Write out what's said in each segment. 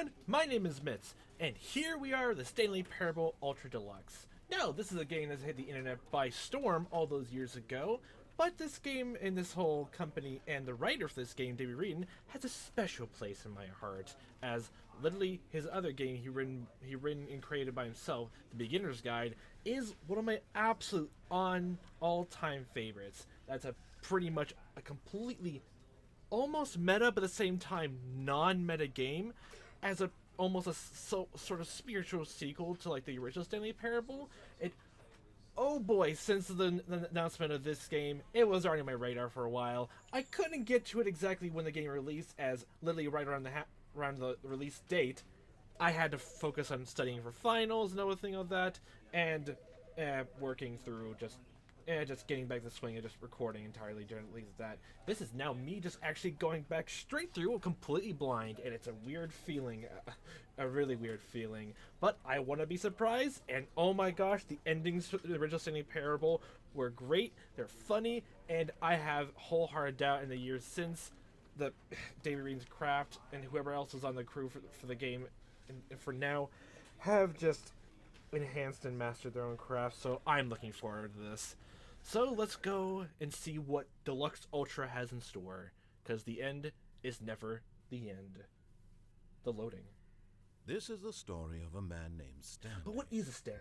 everyone, my name is Mitz, and here we are, the Stanley Parable Ultra Deluxe. Now, this is a game that hit the internet by storm all those years ago, but this game and this whole company and the writer for this game, David Reedon, has a special place in my heart, as literally his other game he written and created by himself, The Beginner's Guide, is one of my absolute all-time favorites. That's a pretty much a completely almost meta, but at the same time non-meta game, as a almost a sort of spiritual sequel to like the original Stanley Parable. Oh boy, since the announcement of this game, it was already on my radar for a while. I couldn't get to it exactly when the game released, as literally right around the release date, I had to focus on studying for finals and everything of that, and working through just getting back to the swing of just recording entirely during at least that. This is now me just actually going back straight through completely blind, and it's a weird feeling, a really weird feeling. But I want to be surprised, and oh my gosh, the endings to the original Stanley Parable were great, they're funny, and I have wholehearted doubt in the years since the David Reedon's craft and whoever else was on the crew for the game and for now have just enhanced and mastered their own craft, so I'm looking forward to this. So let's go and see what Deluxe Ultra has in store, because the end is never the end. The loading. This is the story of a man named Stanley. But what is a Stanley?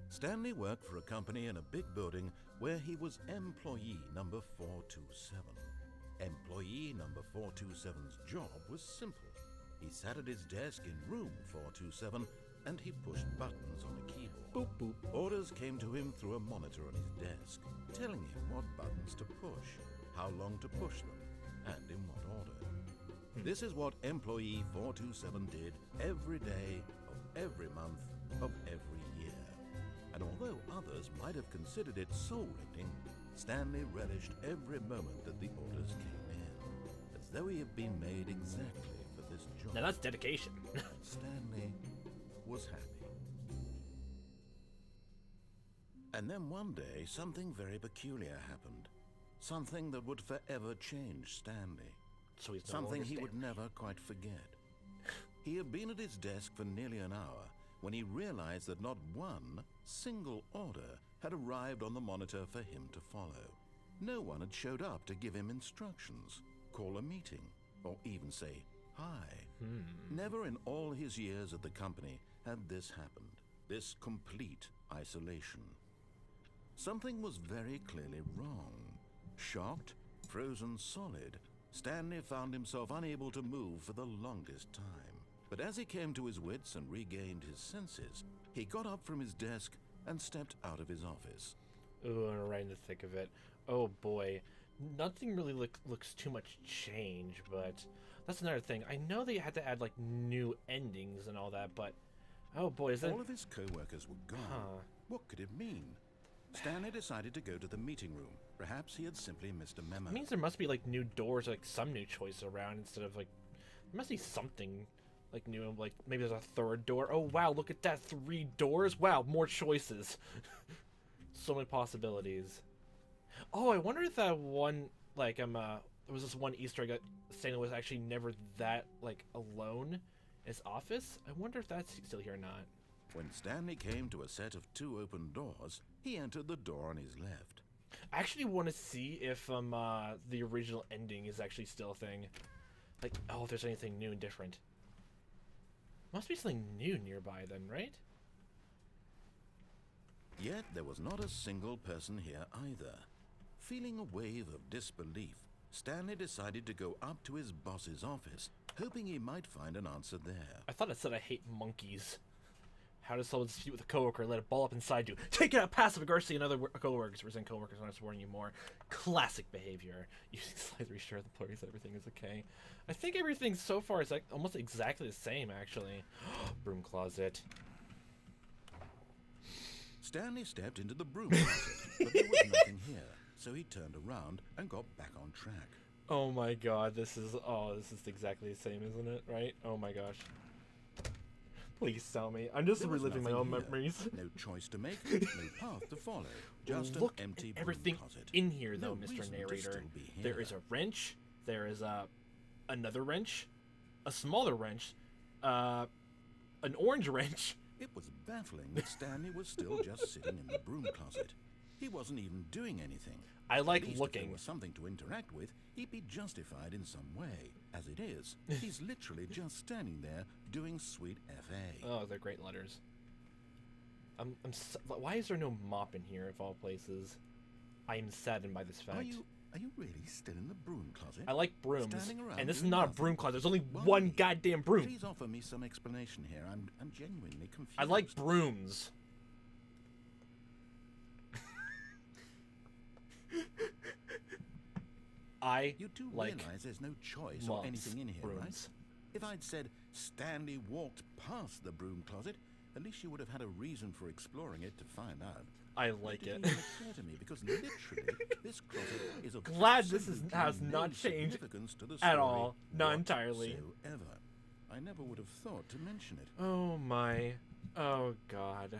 Stanley worked for a company in a big building where he was employee number 427. Employee number 427's job was simple. He sat at his desk in room 427 and he pushed buttons on a keyboard. Boop, boop. Orders came to him through a monitor on his desk, telling him what buttons to push, how long to push them, and in what order. This is what employee 427 did every day of every month of every year. And although others might have considered it soul-rending, Stanley relished every moment that the orders came in, as though he had been made exactly for this job. Now that's dedication. Stanley was happy. And then one day, something very peculiar happened. Something that would forever change Stanley. So he's no Something longer he would Stanley. never quite forget. He had been at his desk for nearly an hour when he realized that not one single order had arrived on the monitor for him to follow. No one had showed up to give him instructions, call a meeting, or even say hi. Never in all his years at the company had this happened, this complete isolation. Something was very clearly wrong. Shocked, frozen solid, Stanley found himself unable to move for the longest time. But as he came to his wits and regained his senses, he got up from his desk and stepped out of his office. Ooh, I'm right in the thick of it. Oh boy. Nothing really looks too much change, but that's another thing. I know they had to add like new endings and all that, but oh boy, is that... All of his co-workers were gone. What could it mean? Stanley decided to go to the meeting room. Perhaps he had simply missed a memo. It means there must be like new doors, like some new choice around instead of like, there must be something like new, like maybe there's a third door. Oh wow, look at that, 3 doors. Wow, more choices. So many possibilities. Oh, I wonder if that one, like, there was this one Easter egg that Stanley was actually never that, like, alone in his office. I wonder if that's still here or not. When Stanley came to a set of 2 open doors, he entered the door on his left. I actually want to see if, the original ending is actually still a thing. Like, oh, if there's anything new and different. Must be something new nearby then, right? Yet there was not a single person here either. Feeling a wave of disbelief, Stanley decided to go up to his boss's office, hoping he might find an answer there. I thought it said I hate monkeys. How does someone dispute with a coworker and let it ball up inside you? Take it out passive-aggressively and other coworkers. Resent coworkers when I was warning you more. Classic behavior. Using slightly reassure the employees that everything is okay. I think everything so far is like almost exactly the same, actually. Broom closet. Stanley stepped into the broom closet, but there was nothing here, so he turned around and got back on track. Oh my god, this is exactly the same, isn't it? Right? Oh my gosh. Please tell me. I'm just reliving my own memories. No choice to make, no path to follow. Just Look an empty at everything broom closet. in here, though, No Mr. reason to Narrator. still be here. There is a wrench. There is another wrench. a smaller wrench, an orange wrench. It was baffling that Stanley was still just sitting in the broom closet. He wasn't even doing anything. I like At least looking. If there was something to interact with, he'd be justified in some way. As it is, he's literally just standing there doing sweet FA. Oh, they're great letters. Why is there no mop in here of all places? I am saddened by this fact. Are you really still in the broom closet? I like brooms, Standing around and this is doing not a nothing? broom closet. There's only Why? one goddamn broom. Please offer me some explanation here. I'm genuinely confused. I like brooms. You do like realize there's no choice or mops, anything in here, right? brooms. If I'd said Stanley walked past the broom closet, at least you would have had a reason for exploring it to find out. I like It it. didn't even occur to me because literally this closet is of Glad this absolutely has no not changed significance to the at story all. Not entirely. whatsoever. I never would have thought to mention it. Oh my. Oh god.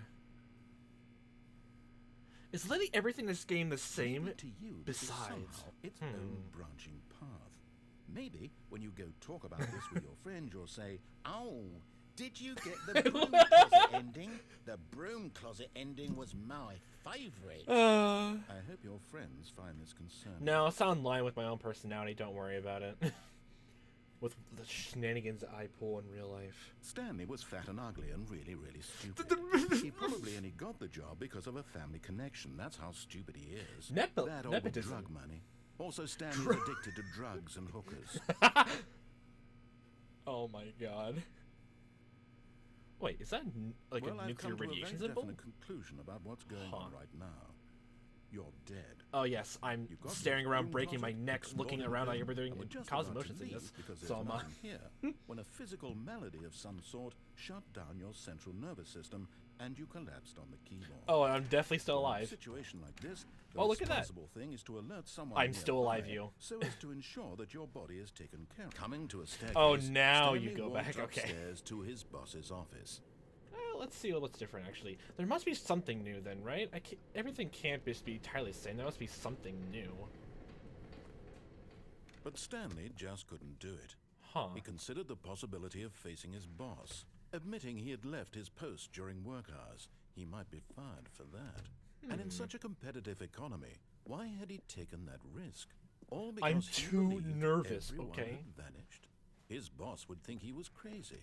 Is literally everything in this game the same? Maybe to you, this is besides? somehow its own branching path. Maybe when you go talk about this with your friends, you'll say, "Oh, did you get the broom closet ending? The broom closet ending was my favorite." I hope your friends find this concerning. No, it's in line with my own personality. Don't worry about it. With the shenanigans I pull in real life. Stanley was fat and ugly and really, really stupid. He probably only got the job because of a family connection. That's how stupid he is. That or with nepotism. drug money. Also, Stanley's addicted to drugs and hookers. Oh my god. Wait, is that like Well, a I've nuclear come to a radiation very symbol? definite conclusion about what's going on right now. You're dead. Oh yes, I'm You got staring your around, broom breaking my closet, neck, explored looking it around like again, everything, and we're and just cause about to motions in leave this. because So there's I'm nothing here when a physical malady of some sort shut down your central nervous system and you collapsed on the keyboard. Oh, I'm definitely still In a alive. situation like this, the Oh, look at that. responsible thing is to alert someone I'm still alive, nearby you. so as to ensure that your body is taken care of. Coming to a staircase, Oh, now Stanley you go walked back, okay. upstairs to his boss's office. Let's see what's different, actually. There must be something new then, right? Everything can't just be entirely the same. There must be something new. But Stanley just couldn't do it. Huh. He considered the possibility of facing his boss, admitting he had left his post during work hours. He might be fired for that. And in such a competitive economy, why had he taken that risk? All because I'm he too believed nervous, everyone okay? had vanished. His boss would think he was crazy.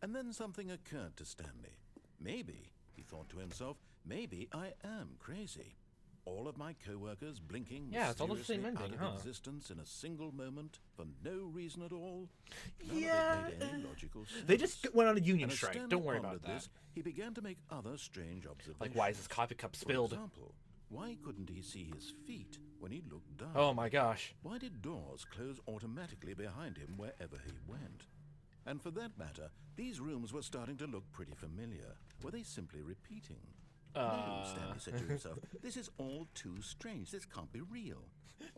And then something occurred to Stanley. Maybe, he thought to himself, maybe I am crazy. All of my co-workers blinking Yeah, it's all the same mysteriously ending, out of huh? existence in a single moment for no reason at all. None Yeah, of it made any logical sense. They just went on a union And as strike. Stanley Don't worry about pondered that. this, he began to make other strange observations. Like, why is this coffee cup spilled? For example, why couldn't he see his feet when he looked down? Oh my gosh. Why did doors close automatically behind him wherever he went? And for that matter, these rooms were starting to look pretty familiar. Were they simply repeating? No, Stanley said to himself, this is all too strange. This can't be real.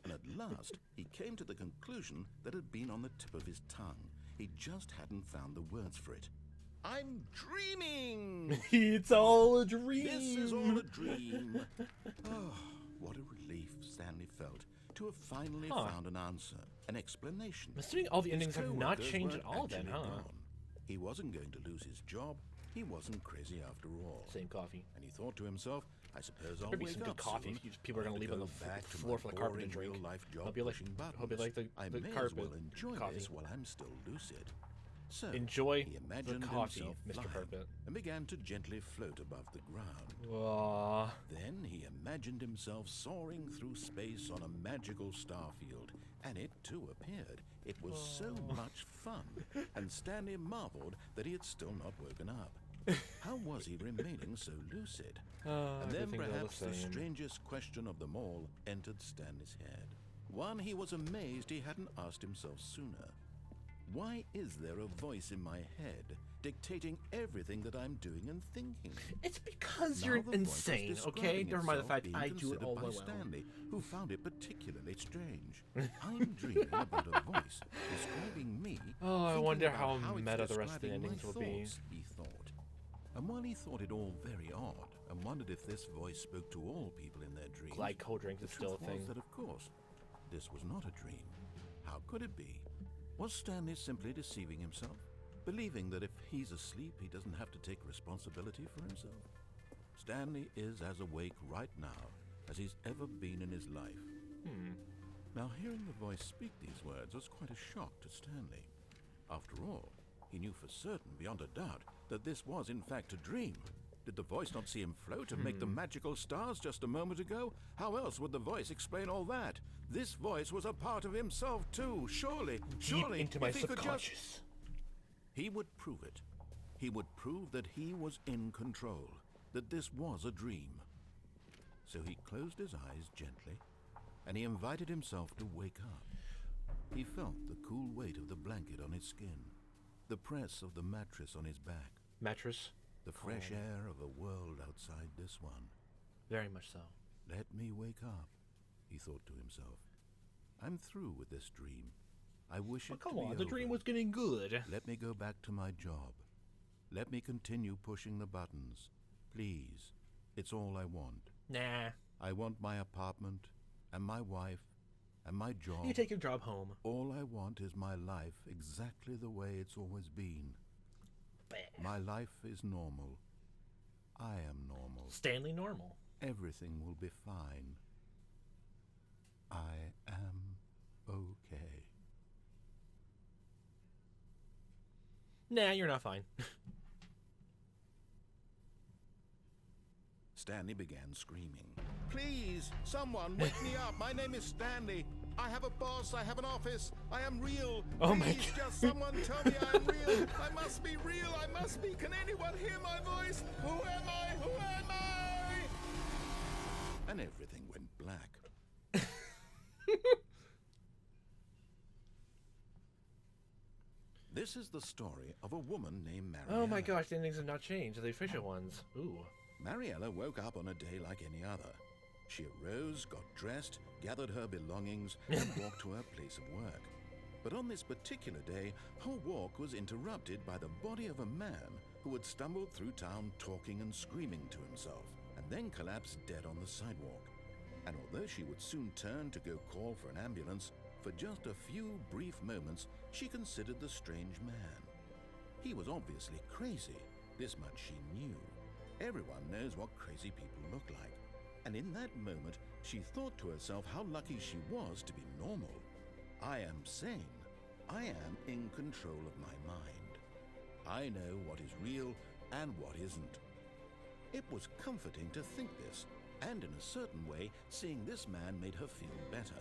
And at last, he came to the conclusion that had been on the tip of his tongue. He just hadn't found the words for it. I'm dreaming! It's all a dream. This is all a dream. Oh, what a relief Stanley felt to have finally found an answer, an explanation. I'm assuming all the His endings have not co-workers changed at weren't all then, actually huh? gone. He wasn't going to lose his job. He wasn't crazy after all. Same coffee. And he thought to himself, I suppose I'll There'd be wake some good up coffee. soon. People are gonna I'll leave on go the back to floor my for the carpet to boring drink. real-life job Hope you like- pushing buttons. hope you like the I may as carpet well enjoy coffee. this while I'm still lucid. So Enjoy he the imagined coffee, himself Mr. flying Carpet. and began to gently float above the ground. Aw. Then he imagined himself soaring through space on a magical star field, and it too appeared. It was so much fun, and Stanley marveled that he had still not woken up. How was he remaining so lucid? And then everything's all perhaps the same. strangest question of them all entered Stanley's head. One he was amazed he hadn't asked himself sooner. Why is there a voice in my head dictating everything that I'm doing and thinking? It's because Now you're the voice was insane, okay? describing Never mind the itself fact being I do it considered all by the way. Stanley, who found it particularly strange. I'm dreaming about a voice describing me. Oh, I thinking wonder about how it's meta the rest of the describing my endings will be. thoughts, he thought. And while he thought it all very odd, and wondered if this voice spoke to all people in their dreams, Glad cold drinks the is still a truth thing. was that, of course, this was not a dream. How could it be? Was Stanley simply deceiving himself? Believing that if he's asleep, he doesn't have to take responsibility for himself? Stanley is as awake right now as he's ever been in his life. Now, hearing the voice speak these words was quite a shock to Stanley. After all, he knew for certain, beyond a doubt, that this was in fact a dream. Did the voice not see him float and make the magical stars just a moment ago? How else would the voice explain all that? This voice was a part of himself too, surely, Deep surely. into my if he could subconscious. He would prove it. He would prove that he was in control, that this was a dream. So he closed his eyes gently, and he invited himself to wake up. He felt the cool weight of the blanket on his skin, the press of the mattress on his back, Mattress? the fresh air of a world outside this one. Very much so. Let me wake up, he thought to himself. I'm through with this dream. I wish Oh, it come to be on, the dream over. was getting good. Let me go back to my job. Let me continue pushing the buttons. Please. It's all I want. Nah. I want my apartment, and my wife, and my job. You take your job home. All I want is my life exactly the way it's always been. My life is normal. I am normal. Stanley normal. Everything will be fine. I am okay. Nah, you're not fine. Stanley began screaming. Please, someone wake me up. My name is Stanley. I have a boss. I have an office. I am real. Oh my Please, God. just someone tell me I am real. I must be real. I must be. Can anyone hear my voice? Who am I? Who am I? And everything went black. This is the story of a woman named Mariella. Oh my gosh, the endings have not changed. They're the official ones. Ooh. Mariella woke up on a day like any other. She arose, got dressed, gathered her belongings, and walked to her place of work. But on this particular day, her walk was interrupted by the body of a man who had stumbled through town talking and screaming to himself, and then collapsed dead on the sidewalk. And although she would soon turn to go call for an ambulance, for just a few brief moments she considered the strange man. He was obviously crazy, this much she knew. Everyone knows what crazy people look like. And in that moment, she thought to herself how lucky she was to be normal. I am sane. I am in control of my mind. I know what is real and what isn't. It was comforting to think this, and in a certain way, seeing this man made her feel better.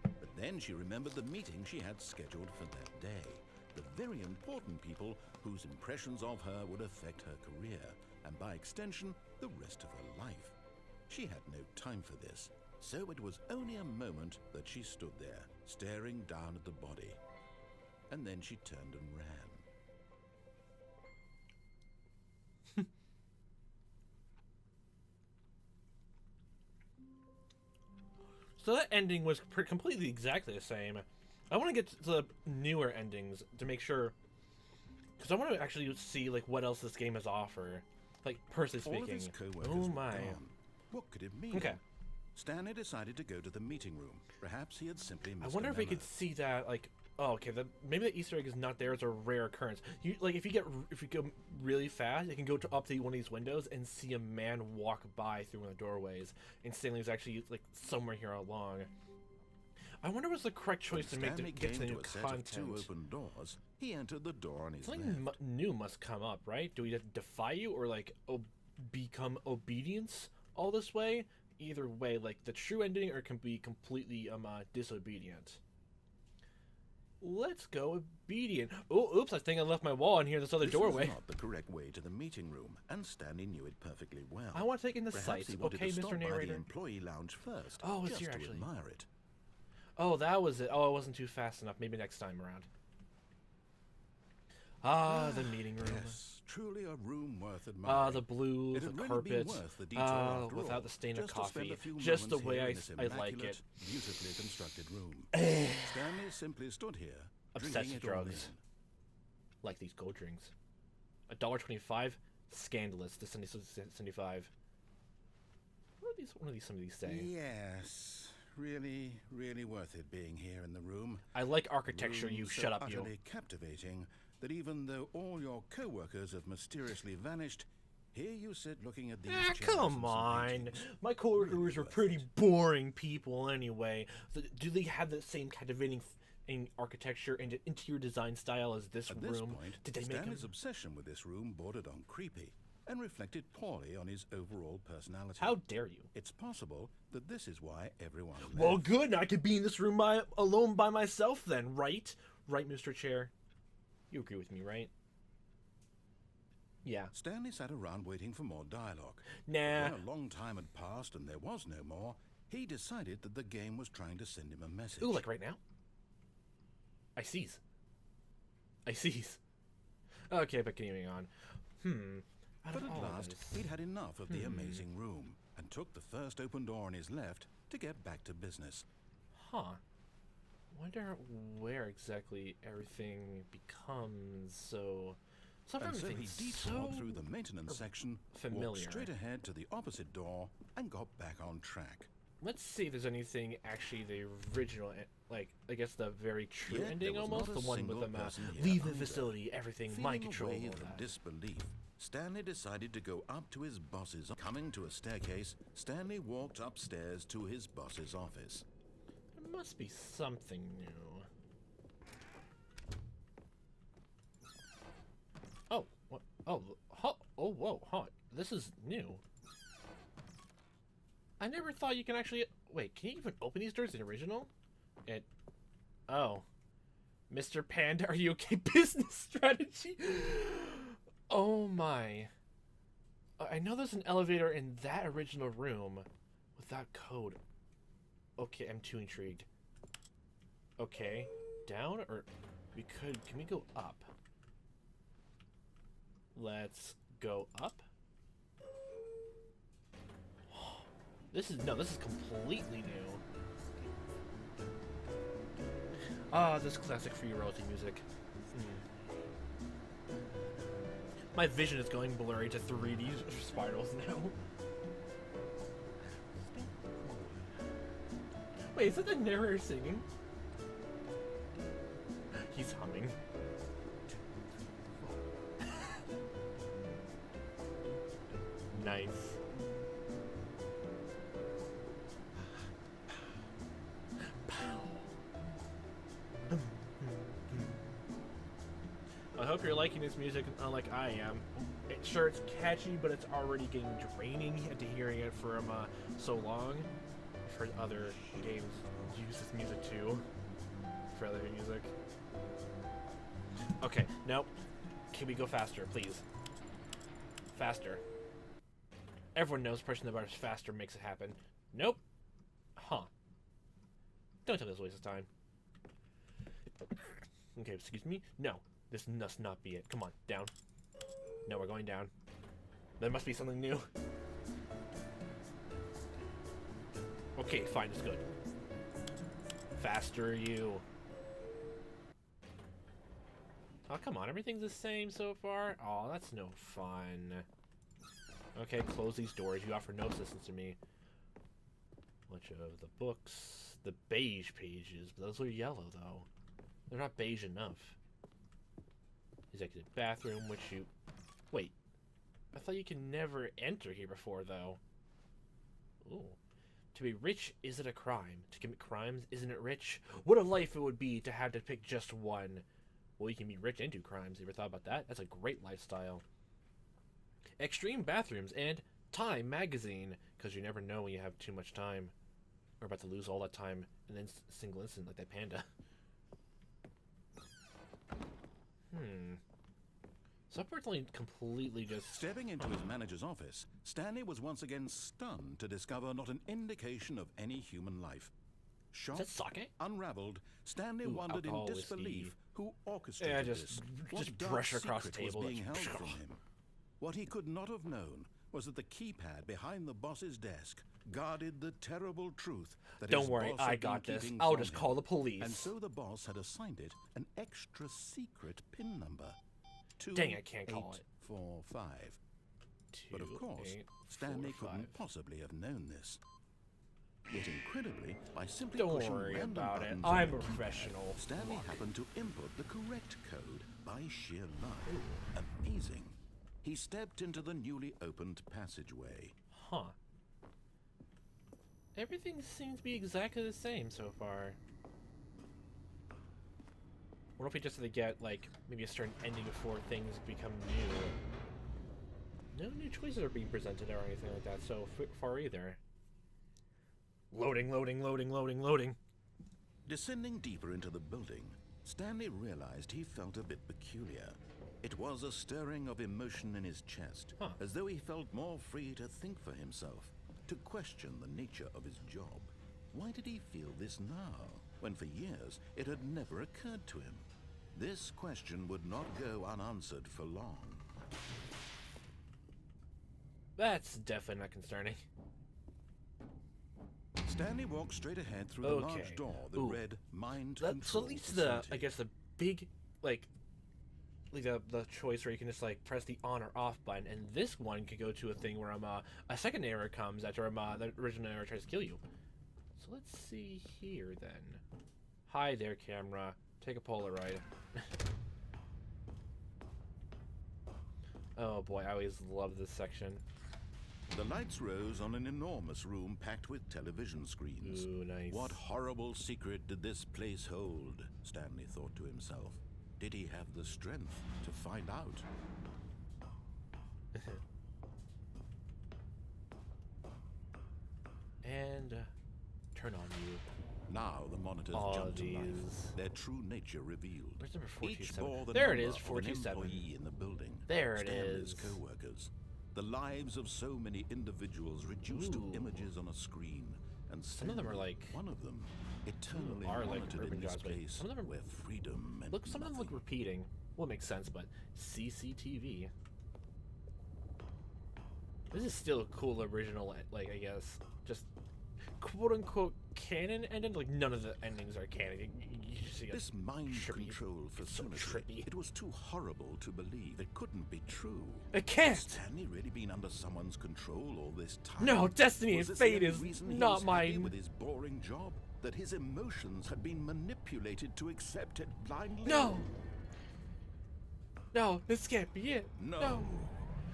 But then she remembered the meeting she had scheduled for that day, the very important people whose impressions of her would affect her career, and by extension, the rest of her life. She had no time for this, so it was only a moment that she stood there, staring down at the body. And then she turned and ran. So that ending was completely exactly the same. I want to get to the newer endings to make sure, because I want to actually see like what else this game has to offer, like personally All of speaking. his co-workers Oh were my! gone. What could it mean? Okay. Stanley decided to go to the meeting room. Perhaps he had simply I missed wonder a if we memo. could see that. Like, oh, okay. Maybe the Easter egg is not there. It's a rare occurrence. You like if you go really fast, you can go up to one of these windows and see a man walk by through one of the doorways, and Stanley's actually like somewhere here along. I wonder what's the correct choice to make to Stanley get to the came new to a set content. of two open doors. He entered the door on his Something left. new must come up, right? Do we have to defy you or like become obedience all this way? Either way, like the true ending, or it can be completely disobedient. Let's go obedient. Oh, oops! I think I left my wall in here. This other This doorway. was not the correct way to the meeting room, and Stanley knew it perfectly well. I want to take in the Perhaps sights. he wanted Okay, to stop Mr. by the Narrator. employee lounge first, Oh, it's just here, to actually. admire it. Oh, that was it. Oh, I wasn't too fast enough. Maybe next time around. Ah, the meeting room. Yes, truly a room worth admiring. The blue, It the had really carpet. been worth the detour after Without all, the stain of just to spend coffee. a few Just the moments way here I in this like it. immaculate, beautifully constructed room. Stanley simply stood here, Obsessed drinking with it all drugs. in. Like these gold drinks. $1.25. Scandalous. To 75. What are these? What are these? Some of these say. Yes, really, really worth it being here in the room. I like architecture, you Room shut so up, you. utterly captivating that even though all your co-workers have mysteriously vanished, here you sit looking at these chairs and Come some on. paintings. My coworkers Really were worth pretty it. boring people anyway. So do they have the same captivating in architecture and interior design style as this At room? this point, Did they make Stanley's him? obsession with this room bordered on creepy and reflected poorly on his overall personality. How dare you? It's possible that this is why everyone left. Well, good. I could be in this room alone by myself then, right? Right, Mr. Chair? You agree with me, right? Yeah. Stanley sat around waiting for more dialogue. Nah. When a long time had passed and there was no more, he decided that the game was trying to send him a message. Ooh, like right now? I sees. Okay, but continuing on. Out But of at all last, this- he'd had enough of the amazing room and took the first open door on his left to get back to business. Huh. Wonder where exactly everything becomes so... And so he everything's detoured so through the maintenance section, familiar. walked straight ahead to the opposite door, and got back on track. Let's see if there's anything actually the original, like, I guess the very true Yet ending there was almost, not the a one with single them person here leave the either. facility, everything, Feeling mind control, a all wave of that. disbelief, Stanley decided to go up to his boss's. Coming to a staircase, Stanley walked upstairs to his boss's office. There must be something new. Oh, what? Oh, oh, whoa, huh. This is new. I never thought you can actually... Wait, can you even open these doors in the original? Oh. Mr. Panda, are you okay? Business strategy? Oh my. I know there's an elevator in that original room with that code. Okay, I'm too intrigued. Okay, down or... Can we go up? Let's go up. This is completely new. Ah, this classic free royalty music. My vision is going blurry to 3D spirals now. Wait, is that the narrator singing? He's humming. Nice. I hope you're liking this music unlike I am. Sure, it's catchy, but it's already getting draining after hearing it for so long. I've heard other games use this music too. For other music. Okay, nope. Can we go faster, please? Faster. Everyone knows pushing the buttons faster makes it happen. Nope. Huh. Don't tell me this waste of time. Okay, excuse me? No. This must not be it. Come on, down. No, we're going down. There must be something new. Okay, fine, it's good. Faster, you. Oh, come on, everything's the same so far? Oh, that's no fun. Okay, close these doors. You offer no assistance to me. Much of the books. The beige pages. But those are yellow, though. They're not beige enough. Executive bathroom, which you... Wait. I thought you could never enter here before, though. Ooh. To be rich isn't a crime. To commit crimes isn't it rich? What a life it would be to have to pick just one. Well, you can be rich and do crimes. You ever thought about that? That's a great lifestyle. Extreme bathrooms and Time magazine. Because you never know when you have too much time. We're about to lose all that time in a single instant like that panda. So apparently completely just... Stepping into his manager's office, Stanley was once again stunned to discover not an indication of any human life. Shocked, Is that sake? unraveled, Stanley Ooh, wondered in alcohol, disbelief whiskey. who orchestrated Yeah, this. just What brush dark across the secret was table. being held Like, from him. What he could not have known was that the keypad behind the boss's desk guarded the terrible truth that Don't his worry, boss I had been got this. keeping I'll from just him. call the police. And so the boss had assigned it an extra secret PIN number. Dang, I can't call it. 2845. But of course, Stanley couldn't possibly have known this. Yet incredibly, by simply Don't pushing worry random about it. buttons on I'm the a keypad, professional. Stanley happened to input the correct code by sheer luck. Amazing. He stepped into the newly opened passageway. Huh. Everything seems to be exactly the same so far. What if we just have to get, like, maybe a certain ending before things become new? No new choices are being presented or anything like that so far either. Loading, loading, loading, loading, loading. Descending deeper into the building, Stanley realized he felt a bit peculiar. It was a stirring of emotion in his chest, as though he felt more free to think for himself, to question the nature of his job. Why did he feel this now, when for years it had never occurred to him? This question would not go unanswered for long. That's definitely not concerning. Stanley walked straight ahead through the large door that read Mind Control So at least Facility. I guess the big, like the choice where you can just like press the on or off button, and this one could go to a thing where a second error comes after the original error tries to kill you. So let's see here then. Hi there, camera. Take a Polaroid. Oh boy, I always love this section. The lights rose on an enormous room packed with television screens. Ooh, nice. What horrible secret did this place hold? Stanley thought to himself. Did he have the strength to find out? And turn on you. Now the monitors jumped to life, their true nature revealed. Where's number Each 427? bore the There it number is, of an 427. employee in the building. There it Stanley's is. co-workers. The lives of so many individuals reduced Ooh. to images on a screen, and Some of them are Stanley, like- one of them, eternally are like monitored urban in this jobs, but place some of them are- where freedom meant Look, some of them look nothing. repeating. Well, it makes sense, but CCTV. This is still a cool original, like, I guess, just quote-unquote canon ending. Like, none of the endings are canon. You just see This mind trippy. control It's so facility, trippy. it was too horrible to believe. It couldn't be true. It Had can't! Stanley really been under someone's control all this time? No, destiny Was and this the fate only is reason he not was happy mine. with his boring job? That his emotions had been manipulated to accept it blindly? No! No, this can't be it. No.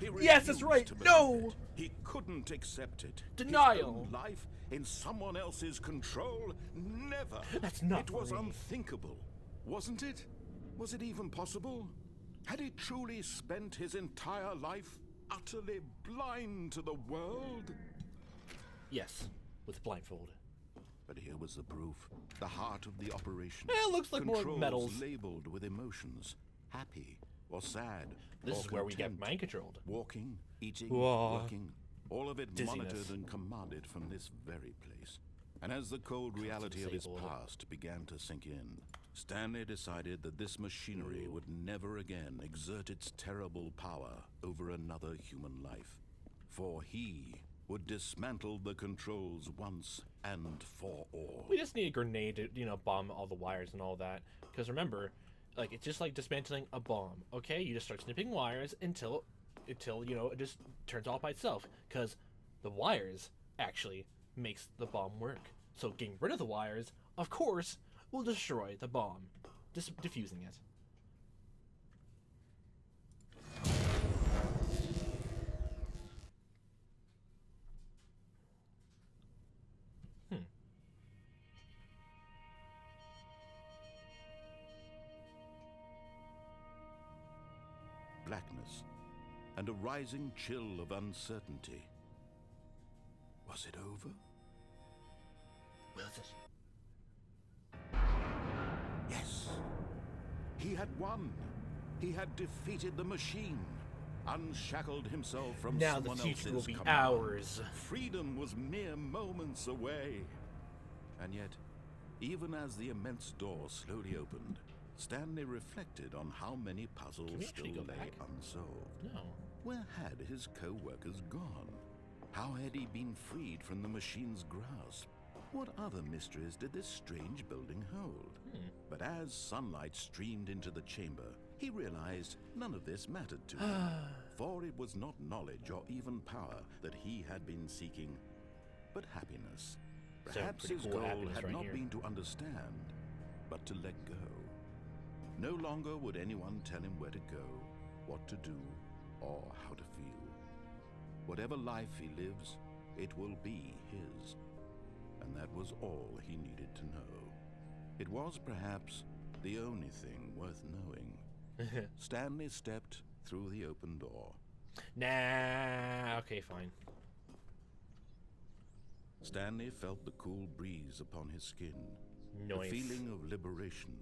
He Yes, that's refused right. to believe No. it. He couldn't accept it. Denial. His own life in someone else's control? Never. That's not It was free. unthinkable, wasn't it? Was it even possible? Had he truly spent his entire life utterly blind to the world? Yes, with blindfold. But here was the proof. The heart of the operation. It looks like more Controls metals. labeled with emotions. Happy or sad. This or is where we get content. mind controlled. Walking, eating, Whoa. working. All of it Dizziness. monitored and commanded from this very place. And as the cold reality of his disabled. past began to sink in, Stanley decided that this machinery would never again exert its terrible power over another human life. For he would dismantle the controls once and for all. We just need a grenade to, bomb all the wires and all that. Because remember, like, it's just like dismantling a bomb, okay? You just start snipping wires until it just turns off by itself. Because the wires actually makes the bomb work. So getting rid of the wires, of course, will destroy the bomb. Just diffusing it. Blackness and a rising chill of uncertainty. Was it over? Will it? Yes. He had won. He had defeated the machine, unshackled himself from Now the someone future will else's be command. ours. Freedom was mere moments away. And yet, even as the immense door slowly opened, Stanley reflected on how many puzzles Can we still actually go lay back? unsolved. No. Where had his co-workers gone? How had he been freed from the machine's grasp? What other mysteries did this strange building hold? But as sunlight streamed into the chamber, he realized none of this mattered to him. For it was not knowledge or even power that he had been seeking, but happiness. Perhaps pretty his cool goal happiness had right not here. been to understand, but to let go. No longer would anyone tell him where to go, what to do, or how to feel. Whatever life he lives, it will be his. And that was all he needed to know. It was perhaps the only thing worth knowing. Stanley stepped through the open door. Nah, okay, fine. Stanley felt the cool breeze upon his skin, Nice. the feeling of liberation,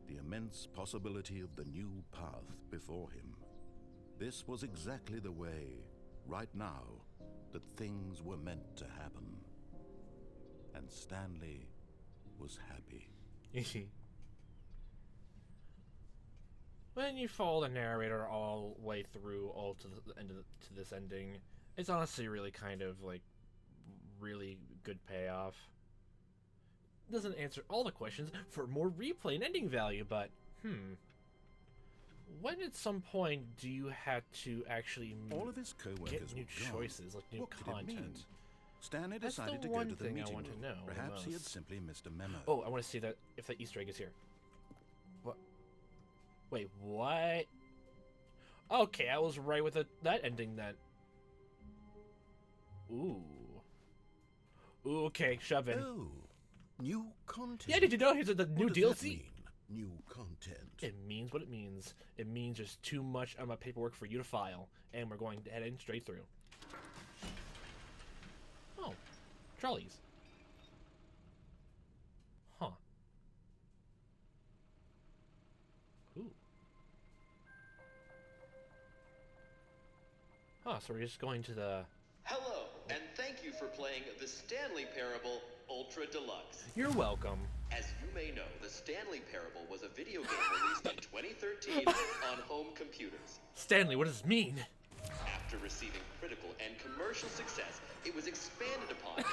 the immense possibility of the new path before him. This was exactly the way, right now, that things were meant to happen. And Stanley was happy. When you follow the narrator all the way through, all to the end of to this ending, it's honestly really kind of like really good payoff. Doesn't answer all the questions for more replay and ending value, but when at some point do you have to actually All of his co-workers get new were gone. choices, like new What could it mean? content? Stanley That's the decided to one go to the thing I meeting want to room. know the Perhaps he had most. simply missed a memo. Oh, I want to see that if the Easter egg is here. What? Wait, what? Okay, I was right with that ending then. Ooh. Ooh, okay, shove in. Oh, new content. Yeah, did you know here's the new What does DLC? that mean, new content. It means what it means. It means there's too much on my paperwork for you to file, and we're going to head in straight through. Oh, trolleys. Huh. Ooh. Huh, so we're just going to the... Hello, and thank you for playing the Stanley Parable Ultra Deluxe. You're welcome. As you may know, the Stanley Parable was a video game released in 2013 on home computers. Stanley, what does this mean? After receiving critical and commercial success, it was expanded upon in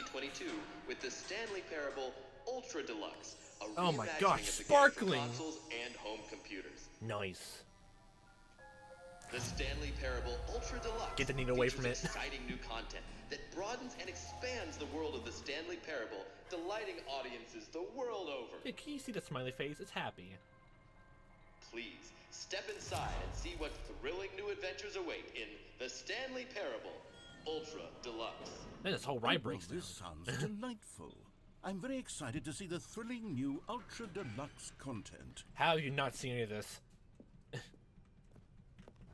2022 with the Stanley Parable Ultra Deluxe, a Oh my reimagining gosh, of the game for sparkling. consoles and home computers. Nice. The Stanley Parable Ultra Deluxe Get the needle away from features it. exciting new content that broadens and expands the world of the Stanley Parable, delighting audiences the world over. Yeah, can you see the smiley face? It's happy. Please, step inside and see what thrilling new adventures await in the Stanley Parable Ultra Deluxe. Then this whole ride Well, breaks down. this sounds delightful. I'm very excited to see the thrilling new Ultra Deluxe content. How have you not seen any of this?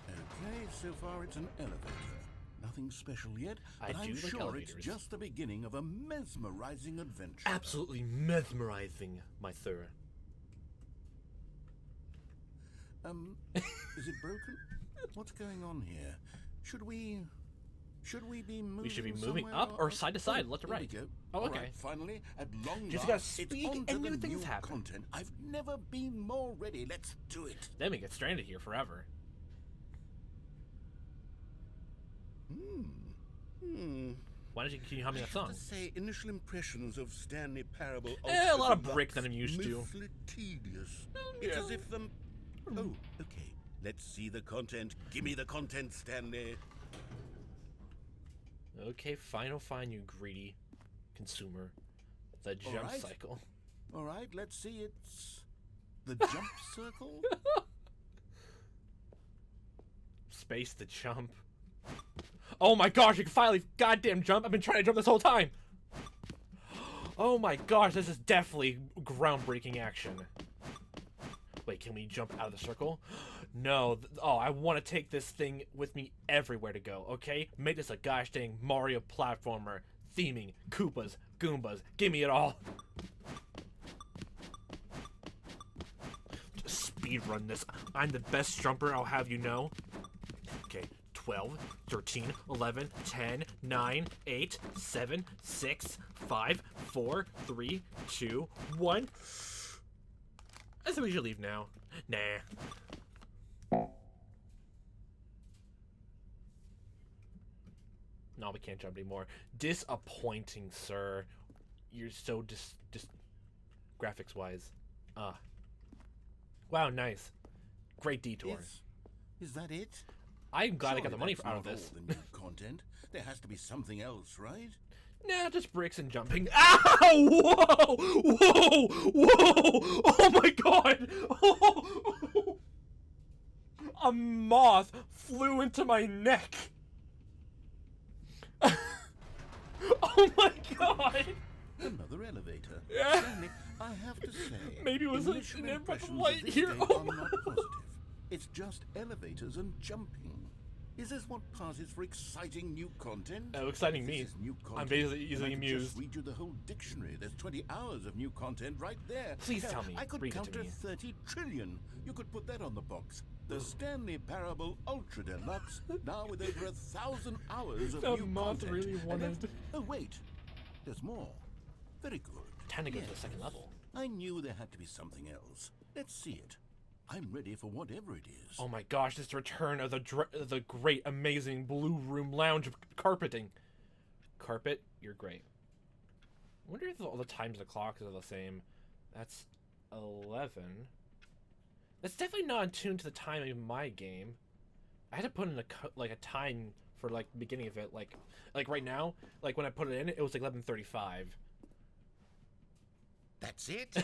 Okay, so far it's an elevator. Nothing special yet, I but I'm do like sure elevators. it's just the beginning of a mesmerizing adventure. Absolutely mesmerizing, my sir. Is it broken? What's going on here? Should we be moving? We should be moving somewhere up or side to side, left to there we right. go. Oh, All okay. right, finally, at long Just last, gotta it's speak on to and the new things new happen. content. I've never been more ready. Let's do it. Then we get stranded here forever. Why don't you continue humming that I song? have to say, initial impressions of Stanley Parable. A lot of Ultra brick than I'm Deluxe, used to. mostly tedious. It's as if them. Oh, okay. Let's see the content. Give me the content, Stanley. Okay, fine, you greedy consumer. The jump right. cycle. All right, let's see. It's the jump circle. Space the jump. Oh my gosh, you can finally goddamn jump. I've been trying to jump this whole time. Oh my gosh, this is definitely groundbreaking action. Wait, can we jump out of the circle? No. Oh, I want to take this thing with me everywhere to go, okay? Make this a gosh dang Mario platformer. Theming, Koopas, Goombas. Give me it all. Just speedrun this. I'm the best jumper, I'll have you know. Okay, 12, 13, 11, 10, 9, 8, 7, 6, 5, 4, 3, 2, 1. I think we should leave now. Nah. No, we can't jump anymore. Disappointing, sir. You're so just graphics-wise. Wow, nice. Great detour. Is that it? I'm glad I got the money Surely out of that's this. not all the new content. There has to be something else, right? Nah, just bricks and jumping. Ow! Whoa! Whoa! Whoa! Oh my god! Oh. A moth flew into my neck. Oh my god! Another elevator. Yeah. Stanley, I have to say, Maybe it was initial an impressions of light this here. game Oh are my not positive. It's just elevators and jumping. Is this what passes for exciting new content? Oh, exciting If this me. is new I'm content, basically then easily I could amused. just read you the whole dictionary. There's 20 hours of new content right there. Please Hell, tell me. I could Read it count to to me. 30 trillion. You could put that on the box. The Stanley Parable Ultra Deluxe, now with over 1,000 hours of The new moth content. really And wanted- oh wait, there's more. Very good. Time to go to the Yes. second level. I knew there had to be something else. Let's see it. I'm ready for whatever it is. Oh my gosh, this is the return of the great, amazing blue room lounge carpeting. Carpet, you're great. I wonder if all the times of the clocks are the same. That's 11. That's definitely not in tune to the time of my game. I had to put in a time for like the beginning of it, like right now, like when I put it in, it was like 11:35. That's it?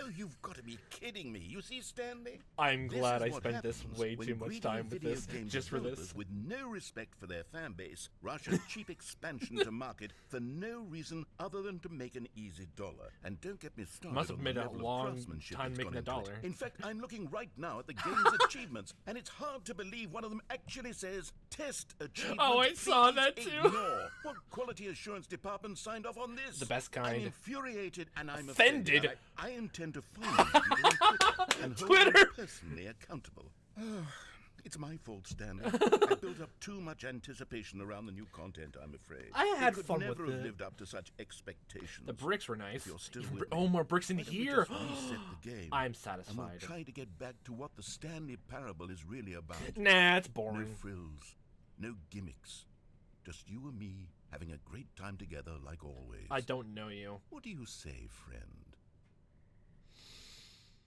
Oh, you've got to be kidding me. You see, Stanley? I'm This glad is I what spent this happens way when too much greedy time with video this, game just for this. developers with no respect for their fan base rush a cheap expansion to market for no reason other than to make an easy dollar. And don't get me started Must have on made the a level of long craftsmanship time that's making gone a into it. dollar. In fact, I'm looking right now at the game's achievements, and it's hard to believe one of them actually says test achievement. Oh, I saw please that too. Ignore. What quality assurance department signed off on this? The best I'm kind. infuriated and I'm Offended. I intend to follow you on Twitter and hold Twitter. you personally accountable. It's my fault, Stanley. I built up too much anticipation around the new content, I'm afraid. I had It could fun never with have it. lived up to such expectations. The bricks were nice. You're still Even with oh, me. more bricks in Why don't we here. just reset the game, I'm and we'll satisfied. try to get back to what the Stanley Parable is really about. Nah, it's No boring. frills, no gimmicks. Just you and me having a great time together like always. I don't know you. What do you say, friend?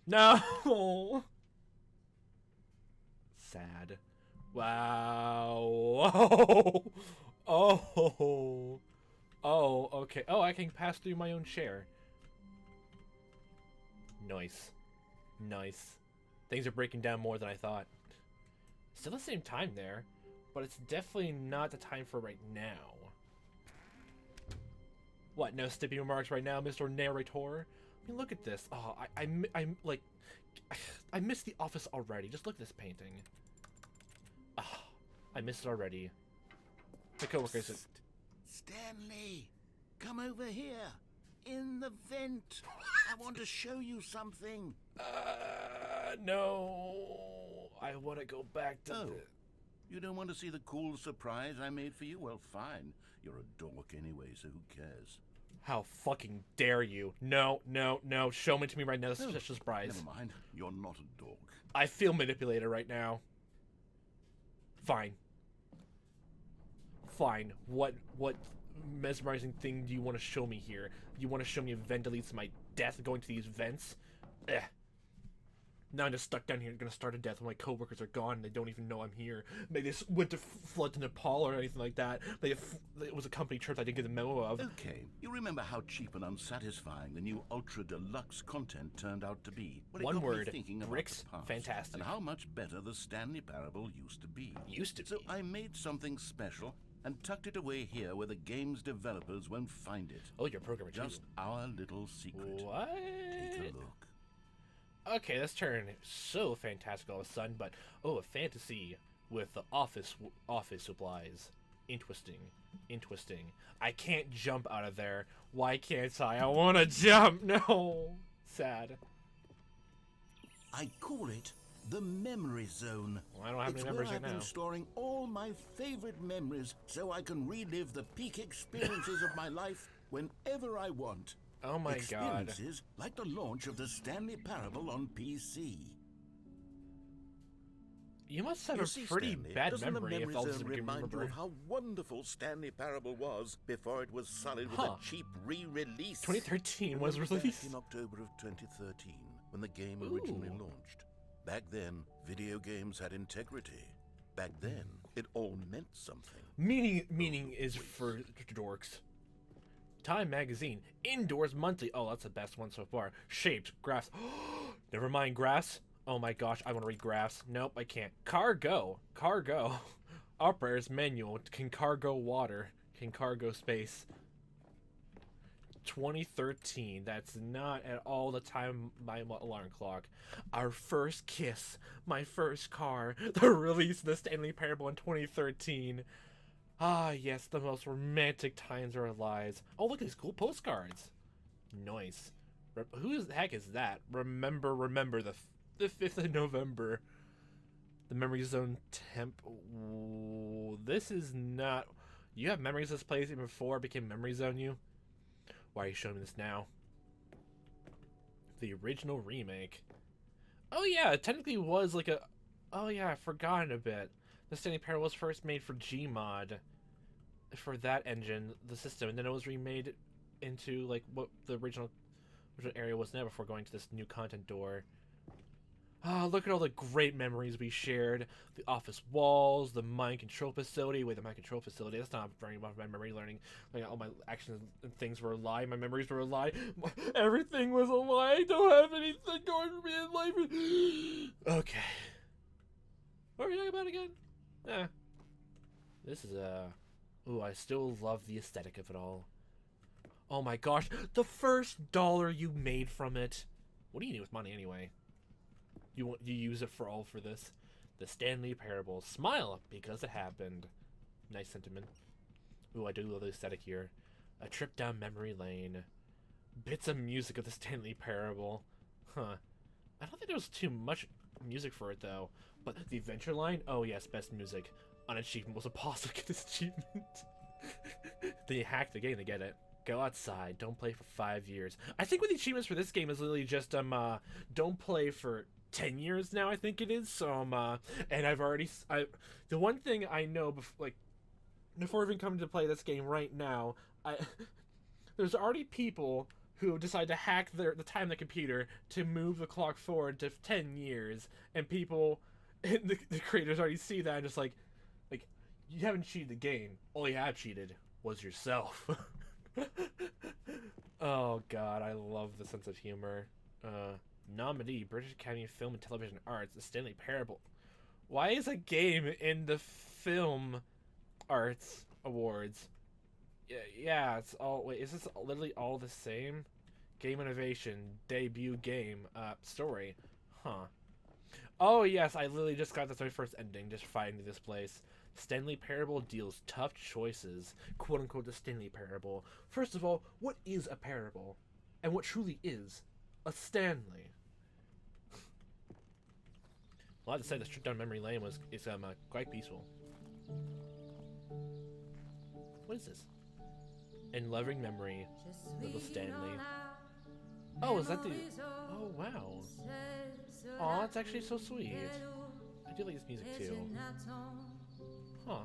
No. Sad. Wow. Oh. Oh, okay. Oh, I can pass through my own chair. Nice. Nice. Things are breaking down more than I thought. Still the same time there, but it's definitely not the time for right now. What, no stippy remarks right now, Mr. Narrator? I mean, look at this. Oh, I'm like, I miss The Office already. Just look at this painting. Oh, I miss it already. My coworker said, Stanley, come over here. In the vent. I want to show you something. no. I want to go back to Oh, you don't want to see the cool surprise I made for you? Well, fine. You're a dork anyway, so who cares? How fucking dare you? No, no, no. Show me to me right now. This is just a surprise. Never mind. You're not a dork. I feel manipulated right now. Fine. Fine. What mesmerizing thing do you want to show me here? You want to show me a vent that leads to my death going to these vents? Eh. Now I'm just stuck down here gonna start a death when my coworkers are gone and they don't even know I'm here. Maybe they went to flood to Nepal or anything like that. It was a company trip I didn't get the memo of. Okay, you remember how cheap and unsatisfying the new Ultra Deluxe content turned out to be? Well, it One got me word, thinking about bricks, the past fantastic. And how much better the Stanley Parable used to be. Used to be. So I made something special and tucked it away here where the game's developers won't find it. Oh, you're a programmer too. Just our little secret. What? Take a look. Okay, let's turn so fantastic all of a sudden, but oh, a fantasy with the office supplies. Interesting. Interesting. I can't jump out of there. Why can't I? I want to jump. No. Sad. I call it the Memory Zone. Well, I don't have It's any where memories right I've been now. storing all my favorite memories so I can relive the peak experiences of my life whenever I want. Oh my god. Experiences like the launch of the Stanley Parable on PC. You must have You a see, pretty Stanley, bad doesn't memory the if Memory all this is Zone what you remind you remember. of how wonderful Stanley Parable was before it was sullied with Huh. a cheap re-release? 2013 was Remember back released. in October of 2013 when the game originally Ooh. launched. Back then, video games had integrity. Back then, it all meant something. Meaning is for dorks. Time magazine. Indoors monthly. Oh, that's the best one so far. Shapes. Graphs. Never mind graphs. Oh my gosh, I want to read graphs. Nope, I can't. Cargo. Cargo. Operator's manual. Can cargo water. Can cargo space. 2013. That's not at all the time my alarm clock. Our first kiss. My first car. The release of the Stanley Parable in 2013. Ah, yes, the most romantic times of our lives. Oh, look at these cool postcards. Nice. Who the heck is that? Remember the 5th of November. The Memory Zone temp. Ooh, this is not... You have memories of this place even before it became Memory Zone you? Why are you showing me this now? The original remake. Oh yeah, it technically was like a... Oh yeah, I've forgotten a bit. The Stanley Parable was first made for Gmod. For that engine, the system, and then it was remade into like what the original area was now before going to this new content door. Ah, look at all the great memories we shared. The office walls, the mind control facility. Wait, the mind control facility, that's not very much my memory learning. Like, all my actions and things were a lie. My memories were a lie. Everything was a lie. I don't have anything going for me in life. Okay. What are we talking about again? This is, Ooh, I still love the aesthetic of it all. Oh my gosh, the first dollar you made from it. What do you do with money anyway? You use it for all for this. The Stanley Parable. Smile because it happened. Nice sentiment. Ooh, I do love the aesthetic here. A trip down memory lane. Bits of music of the Stanley Parable. Huh. I don't think there was too much music for it though. But the adventure line? Oh yes, best music. An achievement was impossible to get this achievement. Then you hack the game to get it. Go outside. Don't play for 5 years. I think what the achievements for this game is literally just don't play for 10 years now. I think it is. So and I've already the one thing I know before even coming to play this game right now, there's already people who decide to hack the time of the computer to move the clock forward to 10 years, and people, and the creators already see that and just like you haven't cheated the game. All you have cheated was yourself. Oh god, I love the sense of humor. Nominee, British Academy of Film and Television Arts, The Stanley Parable. Why is a game in the Film Arts Awards? Yeah, it's all... Wait, is this literally all the same? Game Innovation, Debut Game, Story. Huh. Oh yes, I literally just got this very first ending, just finding this place. Stanley Parable deals tough choices. Quote unquote the Stanley Parable. First of all, what is a parable? And what truly is a Stanley? Well, I have to say the trip down memory lane is quite peaceful. What is this? In loving memory, little Stanley. Oh, is that the... Oh, wow. Aw, it's actually so sweet. I do like this music too. Huh.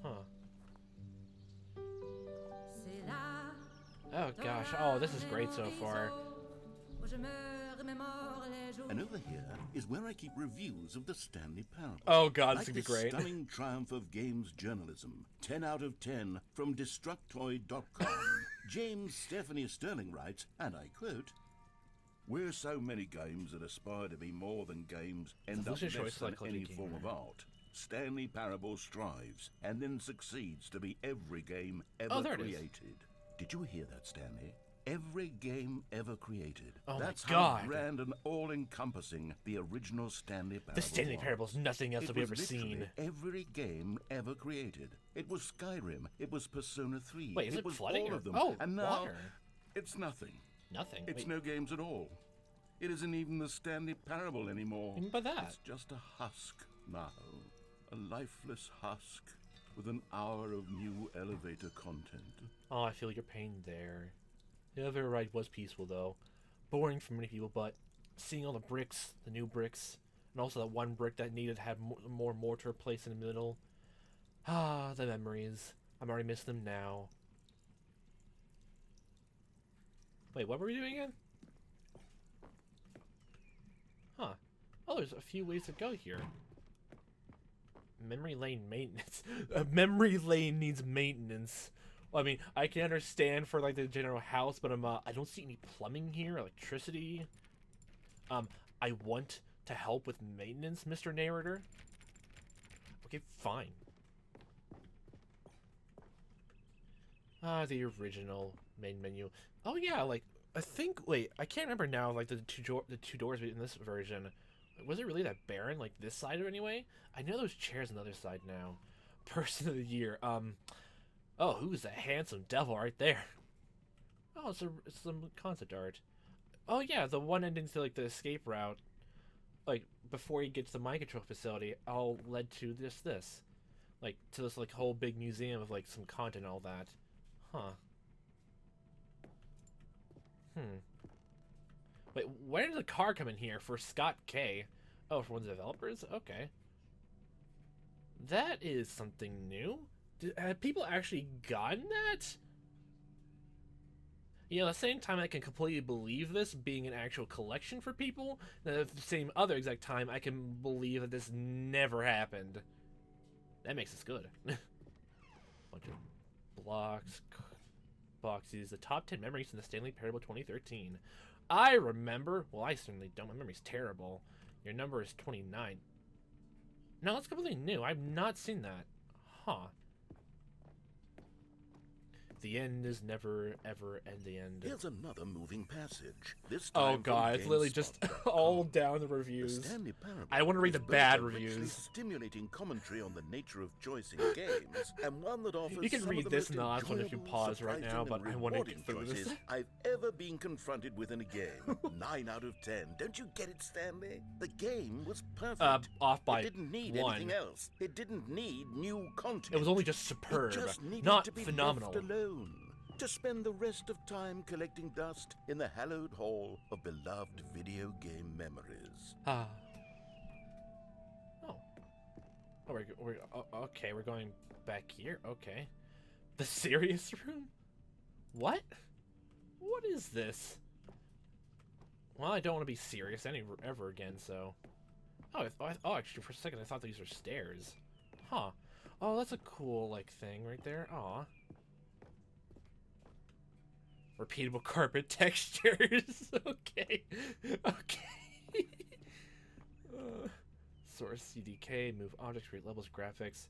Huh. Oh gosh, oh, this is great so far. And over here is where I keep reviews of the Stanley Parable. Oh god, like this is gonna be great. Stunning triumph of games journalism. 10 out of 10 from Destructoid.com. James Stephanie Sterling writes, and I quote, "Where so many games that aspire to be more than games end up less than any form of art, Stanley Parable strives and then succeeds to be every game ever created." Did you hear that, Stanley? Every game ever created. Oh That's my god. How grand and all-encompassing the original Stanley Parable The Stanley Parable is nothing else that we've ever seen. Every game ever created. It was Skyrim. It was Persona 3. Wait, is it was flooding? all of them. Oh, and now water. It's nothing. Nothing? It's Wait. no games at all. It isn't even the Stanley Parable anymore. Even by that. It's just a husk now. A lifeless husk with an hour of new elevator content. Oh, I feel your pain there. The elevator ride was peaceful, though. Boring for many people, but seeing all the bricks, the new bricks, and also that one brick that needed to have more mortar placed in the middle. Ah, the memories. I'm already missing them now. Wait, what were we doing again? Huh. Oh, there's a few ways to go here. Memory lane maintenance. Memory lane needs maintenance. Well, I mean, I can understand for like the general house, but I don't see any plumbing here, electricity. I want to help with maintenance, Mr. Narrator. Okay, fine. The original main menu. Oh yeah, like I think. Wait, I can't remember now. Like the two doors in this version. Was it really that barren? Like this side, or anyway? I know those chairs on the other side now. Person of the year. Oh, who's that handsome devil right there? Oh, it's some concept art. Oh yeah, the one ending to like the escape route, like before you get to the mind control facility, all led to this, like to this like whole big museum of like some content and all that. Huh. Wait, where did the car come in here for Scott K? Oh, for one of the developers? Okay. That is something new. Have people actually gotten that? You know, at the same time I can completely believe this being an actual collection for people, and at the same other exact time I can believe that this never happened. That makes this good. Bunch of blocks, boxes, the top 10 memories in the Stanley Parable 2013. I remember, well I certainly don't, my memory's terrible. Your number is 29. No, that's completely new. I've not seen that. Huh. The end is never, ever, and the end. Here's another moving passage. This Oh time god, it's literally just all down the reviews. The Stanley Parable I want to read the is both bad a richly reviews. stimulating commentary on the nature of choice in games, and one that offers You can some read of the this most and the last one if you enjoyable, pause right now, surprising, but and I want to rewarding get through this. choices I've ever been confronted with in a game. 9 out of 10. Don't you get it, Stanley? The game was perfect. Off by it didn't need 1. anything else. It didn't need new content. It was only just superb, It just needed not to be phenomenal. left alone. To spend the rest of time collecting dust in the hallowed hall of beloved video game memories. Ah. Oh. Oh, okay, we're going back here. Okay. The serious room? What? What is this? Well, I don't want to be serious ever again, so... Oh, actually, for a second, I thought these were stairs. Huh. Oh, that's a cool, like, thing right there. Aw. Repeatable carpet textures. Okay. Okay. Source CDK, move objects, create levels, graphics.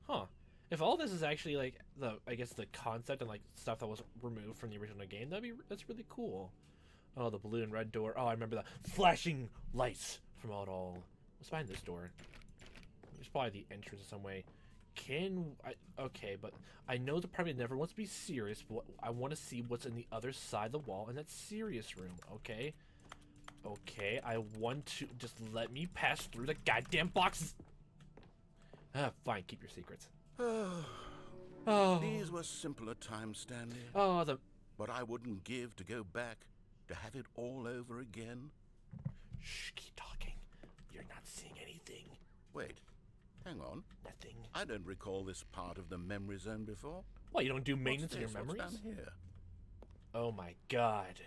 Huh. If all this is actually like I guess the concept and like stuff that was removed from the original game, that's really cool. Oh, the blue and red door. Oh, I remember the flashing lights from it all. What's behind this door? There's probably the entrance in some way. Okay, but I know the probably never wants to be serious, but I want to see what's in the other side of the wall in that serious room, okay? Okay, I want to just let me pass through the goddamn boxes. Fine, keep your secrets. Oh. These were simpler times, Stanley. Oh, But I wouldn't give to go back to have it all over again. Shh, keep talking. You're not seeing anything. Wait, hang on. Nothing. I don't recall this part of the memory zone before. What, you don't do maintenance of your What's memories? down here? Oh my god.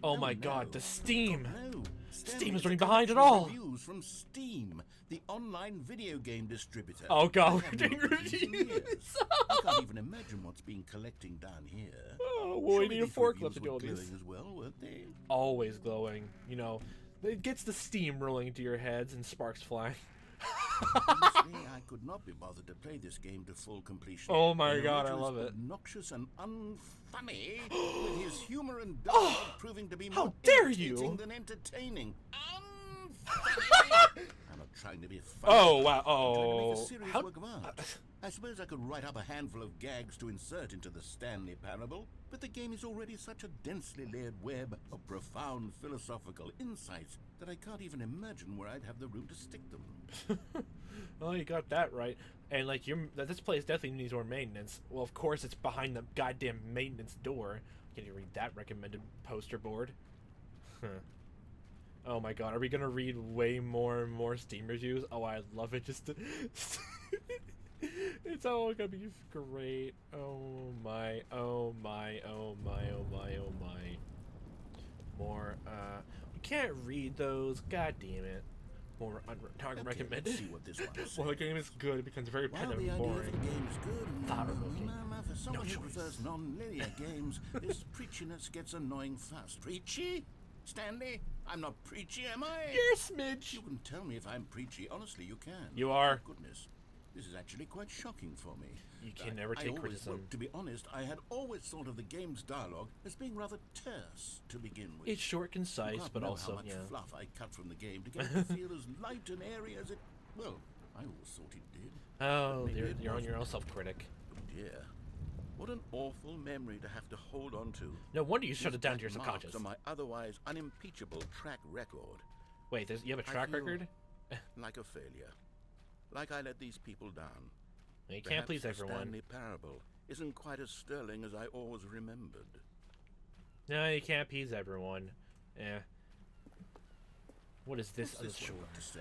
Oh my god, the Steam! No. Steam is running behind it all! Reviews from Steam, the online video game distributor. Oh god, I we're doing haven't looked at these in reviews! years. I can't even imagine what's been collecting down here. Oh, well, we Surely need a these forklift reviews to do were all these. glowing as well, weren't they? Always glowing, you know. It gets the steam rolling into your heads and sparks flying. Honestly, I could not be bothered to play this game to full completion. Oh my The god, I narrator love is it. obnoxious and unfunny, with his humor and dialogue proving to be How more dare you! irritating than entertaining. Unfunny! I'm not trying to be funny. Oh, wow. I'm trying to make Oh. a serious How... work of art. I suppose I could write up a handful of gags to insert into the Stanley Parable, but the game is already such a densely layered web of profound philosophical insights that I can't even imagine where I'd have the room to stick them. Well, you got that right. And, like, this place definitely needs more maintenance. Well, of course, it's behind the goddamn maintenance door. Can you read that recommended poster board? Huh. Oh my god, are we gonna read way more and more Steam reviews? Oh, I love it. Just to... It's all gonna be great. Oh my, oh my, oh my, oh my, oh my. More, we can't read those. God damn it. more Okay, recommended. let's see what this one's Well, the saying. game is good. It becomes very Well, repetitive the and idea boring. for the game is good. Thought-provoking. For someone who choice. prefers non-linear games, this preachiness gets annoying fast. Preachy? Stanley? I'm not preachy, am I? You're a smidge. You can tell me if I'm preachy. Honestly, you can. You are. Oh, goodness. This is actually quite shocking for me. You can never take always, criticism. well, to be honest, I had always thought of the game's dialogue as being rather terse to begin with. It's short, You concise, can't but know also, how much yeah. fluff I cut from the game to get it to feel as light and airy as it... Well, I always thought it did. Oh, Maybe it you're on your own wasn't. self-critic. Oh dear. What an awful memory to have to hold on to. No wonder you shut These it down to your black marks subconscious. on my otherwise unimpeachable track record. Wait, you have a I track feel record? like a failure. Like I let these people down. You can't Perhaps please the everyone. Stanley parable isn't quite as sterling as I always remembered. No, you can't please everyone. Yeah. What is this on the What's this shore? one got to say?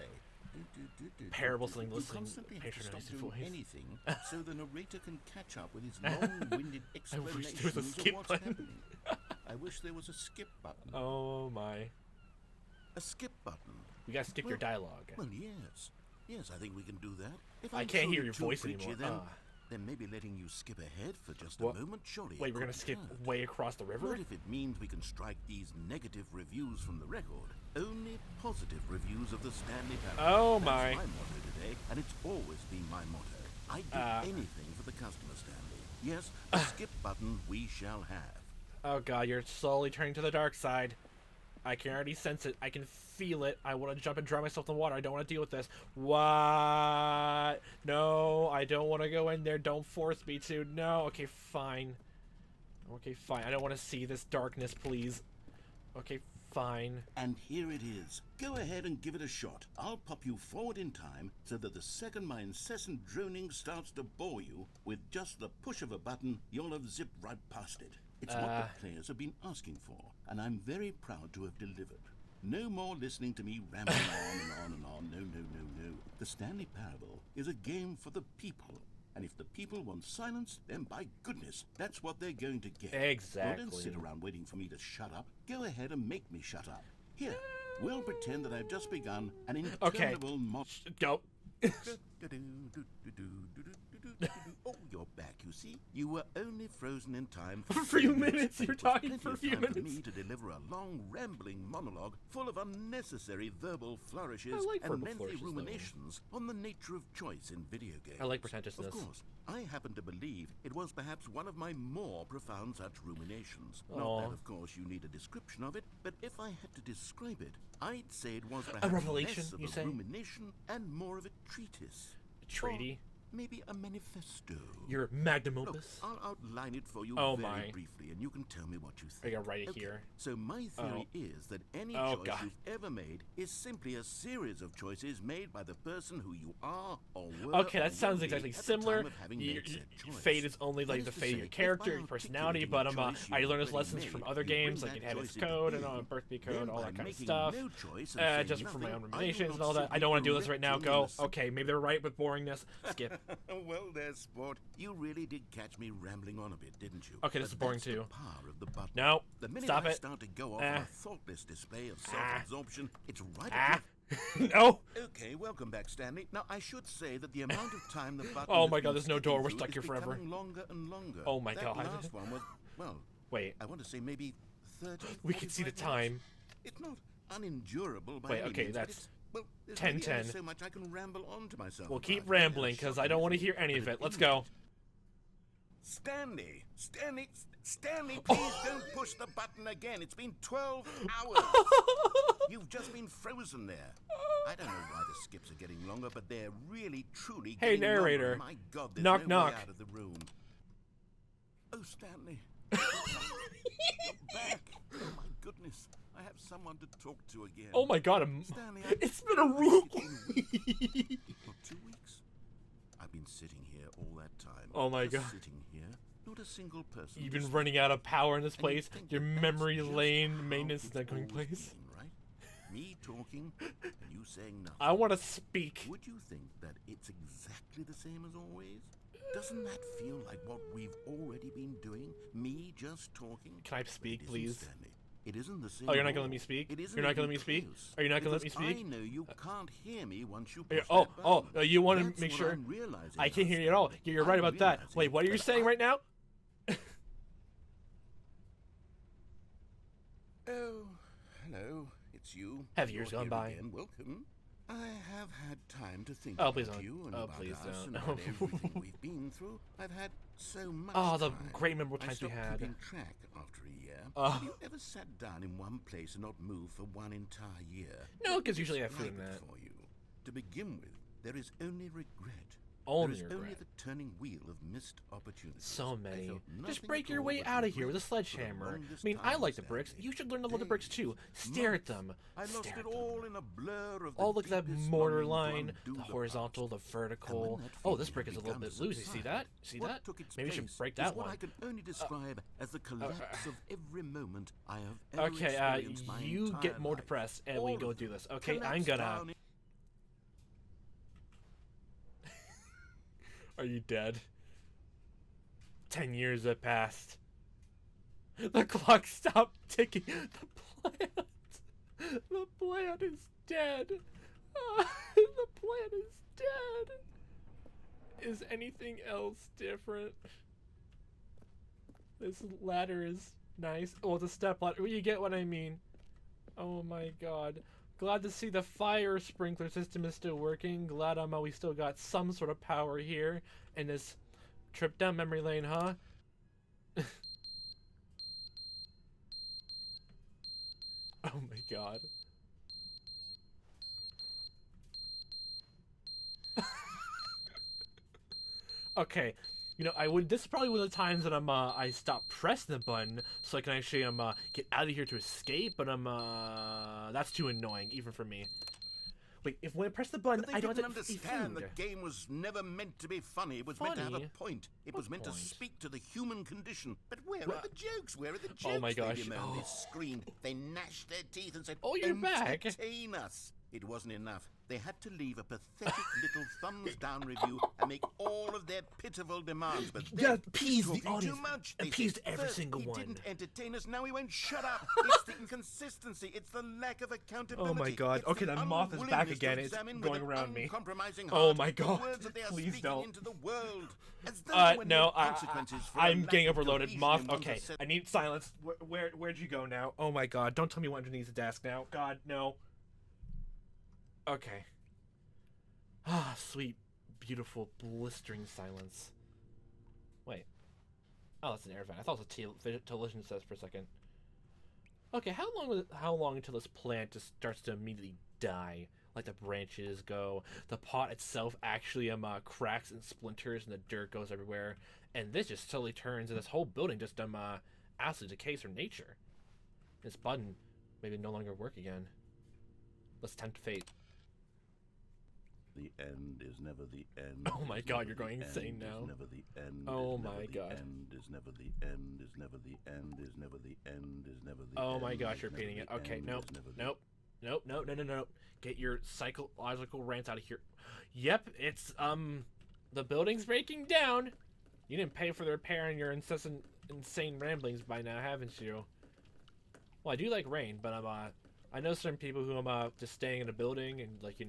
Parables and You listening constantly have to stop patronizing doing voice. anything so the narrator can catch up with his long-winded I explanations wish there was a of skip what's button. happening. I wish there was a skip button. Oh my. A skip button. You gotta skip your dialogue. Well, yes. Yes, I think we can do that. If I I'm can't hear truly your too voice preachy, anymore. Then maybe letting you skip ahead for just What? a moment, surely. Wait, it we're gonna couldn't skip hurt. way across the river? What if it means we can strike these negative reviews from the record? Only positive reviews of the Stanley Parable. Oh, That's my. my motto today, and it's always been my motto. I'd do anything for the customer, Stanley. Yes, a skip button we shall have. Oh god, you're slowly turning to the dark side. I can already sense it. I can feel it. I want to jump and drown myself in the water. I don't want to deal with this. What? No, I don't want to go in there. Don't force me to. No. Okay, fine. Okay, fine. I don't want to see this darkness, please. Okay, fine. And here it is. Go ahead and give it a shot. I'll pop you forward in time so that the second my incessant droning starts to bore you, with just the push of a button, you'll have zipped right past it. It's what the players have been asking for, and I'm very proud to have delivered. No more listening to me rambling on and on and on. No, no, no, no. The Stanley Parable is a game for the people. And if the people want silence, then by goodness, that's what they're going to get. Exactly. Don't sit around waiting for me to shut up. Go ahead and make me shut up. Here, we'll pretend that I've just begun an interminable Go. Oh, you're back, you see? You were only frozen in time For a few minutes, It you're was talking plenty for a of few time minutes. For me to deliver a long, rambling monologue full of unnecessary verbal flourishes I like and verbal lengthy flourishes, though. ruminations on the nature of choice in video games. I like pretentiousness. Of course, I happen to believe it was perhaps one of my more profound such ruminations. Not Aw. that, of course, you need a description of it, but if I had to describe it, I'd say it was perhaps revelation, less of you a say? rumination and more of a treatise. Treaty. Maybe a manifesto. Your magnum Look, opus. I'll outline it for you Oh, very my. briefly, and you can tell me what you think. I gotta write it Okay, here. So my theory is that any Oh, choice God. you've ever made is simply a series of choices made by the person who you are or were. Okay, or that sounds will be exactly at the similar. time of having made said choice. Fate is only That like is the to fate of say, your if character, by your personality, articulating but the choice you I learned his already lessons made, from other you bring games, like that Inheritance choice into Code and being, Birthday then Code, all by that kind of making stuff. no choice and saying Just for my own nothing, I ruminations will and all not that. I don't want to do this simply right now. direct you Go. in the Okay, maybe they're right with boringness. Skip. Well, there, sport. You really did catch me rambling on a bit, didn't you? Okay, this But is boring that's the too. power of the button. No. The minute Stop I it. start to go off on a thoughtless display of self-absorption, it's right Ah. at No. Okay, welcome back, Stanley. Now, I should say that the amount of time the button Oh has my been God, there's no sticking door. We're through stuck is here forever. becoming longer and longer. Oh my that God. last one was, well, Wait. I want to say maybe 30. We can see the 45 minutes. time. It's not unendurable by Wait, any okay, means, but that's it's, well, there's 10, really only 10. so much I can ramble on to myself. We'll about keep it. rambling How because I don't want to hear any but of at it. Let's any go. rate- Stanley, please don't push the button again. It's been 12 hours. You've just been frozen there. I don't know why the skips are getting longer, but they're really, truly Hey, getting narrator. longer. My God, there's Knock, no knock. way out of the room. Oh, Stanley. You're back. Oh, my goodness. I have someone to talk to again. Oh my God. Stanley, It's been a week. For 2 weeks? I've been sitting here all that time. Oh my Just God. Sitting here. Not a single person. You've to been speak running out of power in this and you place. think Your that that's memory just lane how maintenance is it's not going always place. been, right? Me talking and you saying nothing. I want to speak. Would you think that it's exactly the same as always? Doesn't that feel like what we've already been doing? Me just talking? Can I But speak, it isn't, please? Stanley. It isn't the same. Oh, you're not gonna let me speak? It isn't You're not gonna even let me speak? close, Are you not gonna let me because speak? I know you can't hear me once you Yeah, push oh, that oh, button. you want to That's make what sure? I'm realizing I can't now, hear you at all. Stanley. You're right I'm about that. realizing Wait, what are you that saying right now? Oh, hello. It's you. Have years You're gone here by? Again. Welcome. I have had time to think Oh, about please don't. you and Oh, about please us don't. and about everything we've been through. I've had so much Oh, the time. great memorable I times we stopped had. keeping track after a year. Oh. Have you ever sat down in one place and not moved for one entire year? No, Let me 'cause usually I have food describe in it that. For you. To begin with, there is only regret. Only there is only regret. the turning wheel of missed opportunities. So I many. felt Just nothing break at your all way but out of here with a regret for the sledgehammer. I longest mean, I time, like the bricks. Stanley. You should learn to love the bricks too. Stare at them. I lost Stare it at them. all in a blur of the Oh, look at that deepest mortar longing to line, undo the past. horizontal, the And vertical. when that Oh, this feeling brick is a little began bit to loose. You see subside, that? See what that? took its Maybe we should place break is that what one. I can only describe as the collapse of every moment I have ever Okay, experienced my you entire get more life. depressed and All we of go them do this. Okay, I'm collapsed gonna. down in- Are you dead? 10 years have passed. The clock stopped ticking. The plant is dead. The plant is dead. Is anything else different? This ladder is nice. Oh, it's a step ladder. You get what I mean. Oh my god. Glad to see the fire sprinkler system is still working. Glad we still got some sort of power here in this trip down memory lane, huh? Oh my god. Okay, you know, this is probably one of the times that I stop pressing the button so I can actually get out of here to escape, but that's too annoying even for me. Wait, if when I press the button, But I they don't didn't have to eat understand food. the game was never meant to be funny. It was meant to have a Funny? point. It What was meant point? to speak to the human condition. But where Well, are the jokes? Where are the jokes? oh my gosh. They bemoaned, they Oh. screamed, they gnashed their teeth and said, Oh, you're back. entertain us. It wasn't enough. They had to leave a pathetic little thumbs down review and make all of their pitiful demands. But Yeah, then, appease the talking too audience. much. They Appease said, every "First, single he one." didn't entertain us. Now he won't shut up. It's the inconsistency. It's the lack of accountability. Oh my god. It's Okay, the the moth is back unwillingness to again. It's examine going with an around me. uncompromising Oh heart my the god. words that they are Please speaking don't. into the world. As though there were No, consequences for a I'm lack getting of overloaded. cohesion Moth, in one's okay. assessment. I need silence. Where'd you go now? Oh my god, don't tell me what underneath the desk now. God, no. Okay. Ah, sweet, beautiful, blistering silence. Wait. Oh, that's an air vent. I thought it was a television set for a second. Okay, how long until this plant just starts to immediately die? Like the branches go, the pot itself actually cracks and splinters, and the dirt goes everywhere, and this just slowly turns, and this whole building just absolutely decays from nature. This button maybe no longer work again. Let's tempt fate. The end is never the end. Oh my is god, never you're the going end, insane is now. Never the end. Oh is my never god. The end is never the end. Is never the end. Is never the end. Is never the Oh end. my gosh, is you're never repeating it. the Okay, end, nope, is never the nope, nope, nope, no, no, no. Get your psychological rants out of here. Yep, it's the building's breaking down. You didn't pay for the repair and your incessant, insane ramblings by now, haven't you? Well, I do like rain, but I know certain people who just staying in a building and like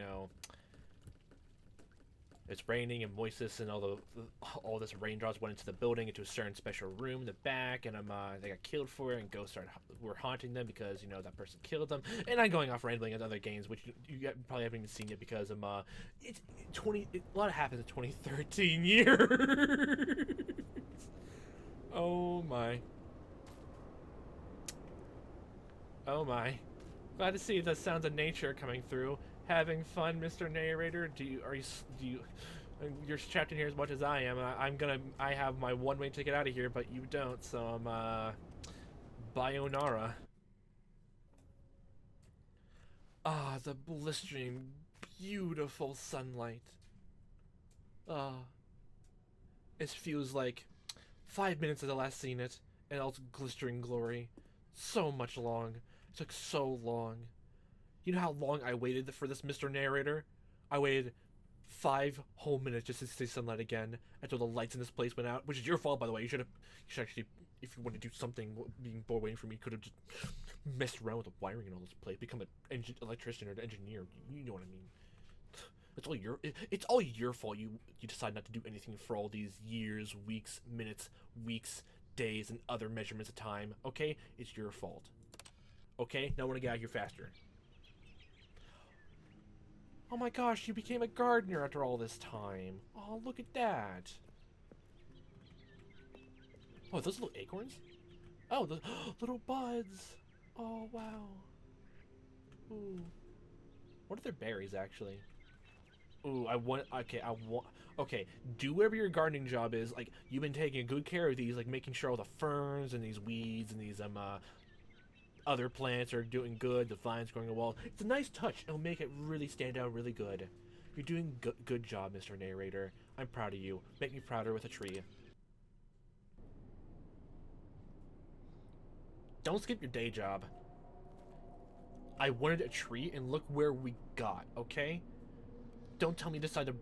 it's raining and moistness and all this raindrops went into the building into a certain special room in the back, and they got killed for it, and ghosts were haunting them because that person killed them. And I'm going off rambling at other games, which you probably haven't even seen yet because it's a lot happens in 2013 years. Oh my. Oh my. Glad to see the sounds of nature coming through. Having fun, Mr. Narrator? You're trapped in here as much as I am. I have my one-way ticket out of here, but you don't, so I'm, Bayonara. Ah, the blistering, beautiful sunlight. Ah. It feels like 5 minutes since I last seen it, and all its glistering glory. So much long. It took so long. You know how long I waited for this, Mr. Narrator? I waited 5 whole minutes just to see sunlight again until the lights in this place went out, which is your fault, by the way. You should actually, if you want to do something, being bored waiting for me, could have just messed around with the wiring and all this place, become an electrician or an engineer. You know what I mean? It's all your fault. You decide not to do anything for all these years, weeks, minutes, days, and other measurements of time. Okay, it's your fault. Okay, now I want to get out of here faster. Oh my gosh, you became a gardener after all this time. Oh, look at that. Oh, are those little acorns? Oh, the little buds. Oh, wow. Ooh. What are their berries, actually? Ooh, okay, do whatever your gardening job is. Like, you've been taking good care of these, like making sure all the ferns and these weeds and these, other plants are doing good, the vines growing well. It's a nice touch. It'll make it really stand out really good. You're doing good job, Mr. Narrator. I'm proud of you. Make me prouder with a tree. Don't skip your day job. I wanted a tree, and look where we got, okay? Don't tell me you decided to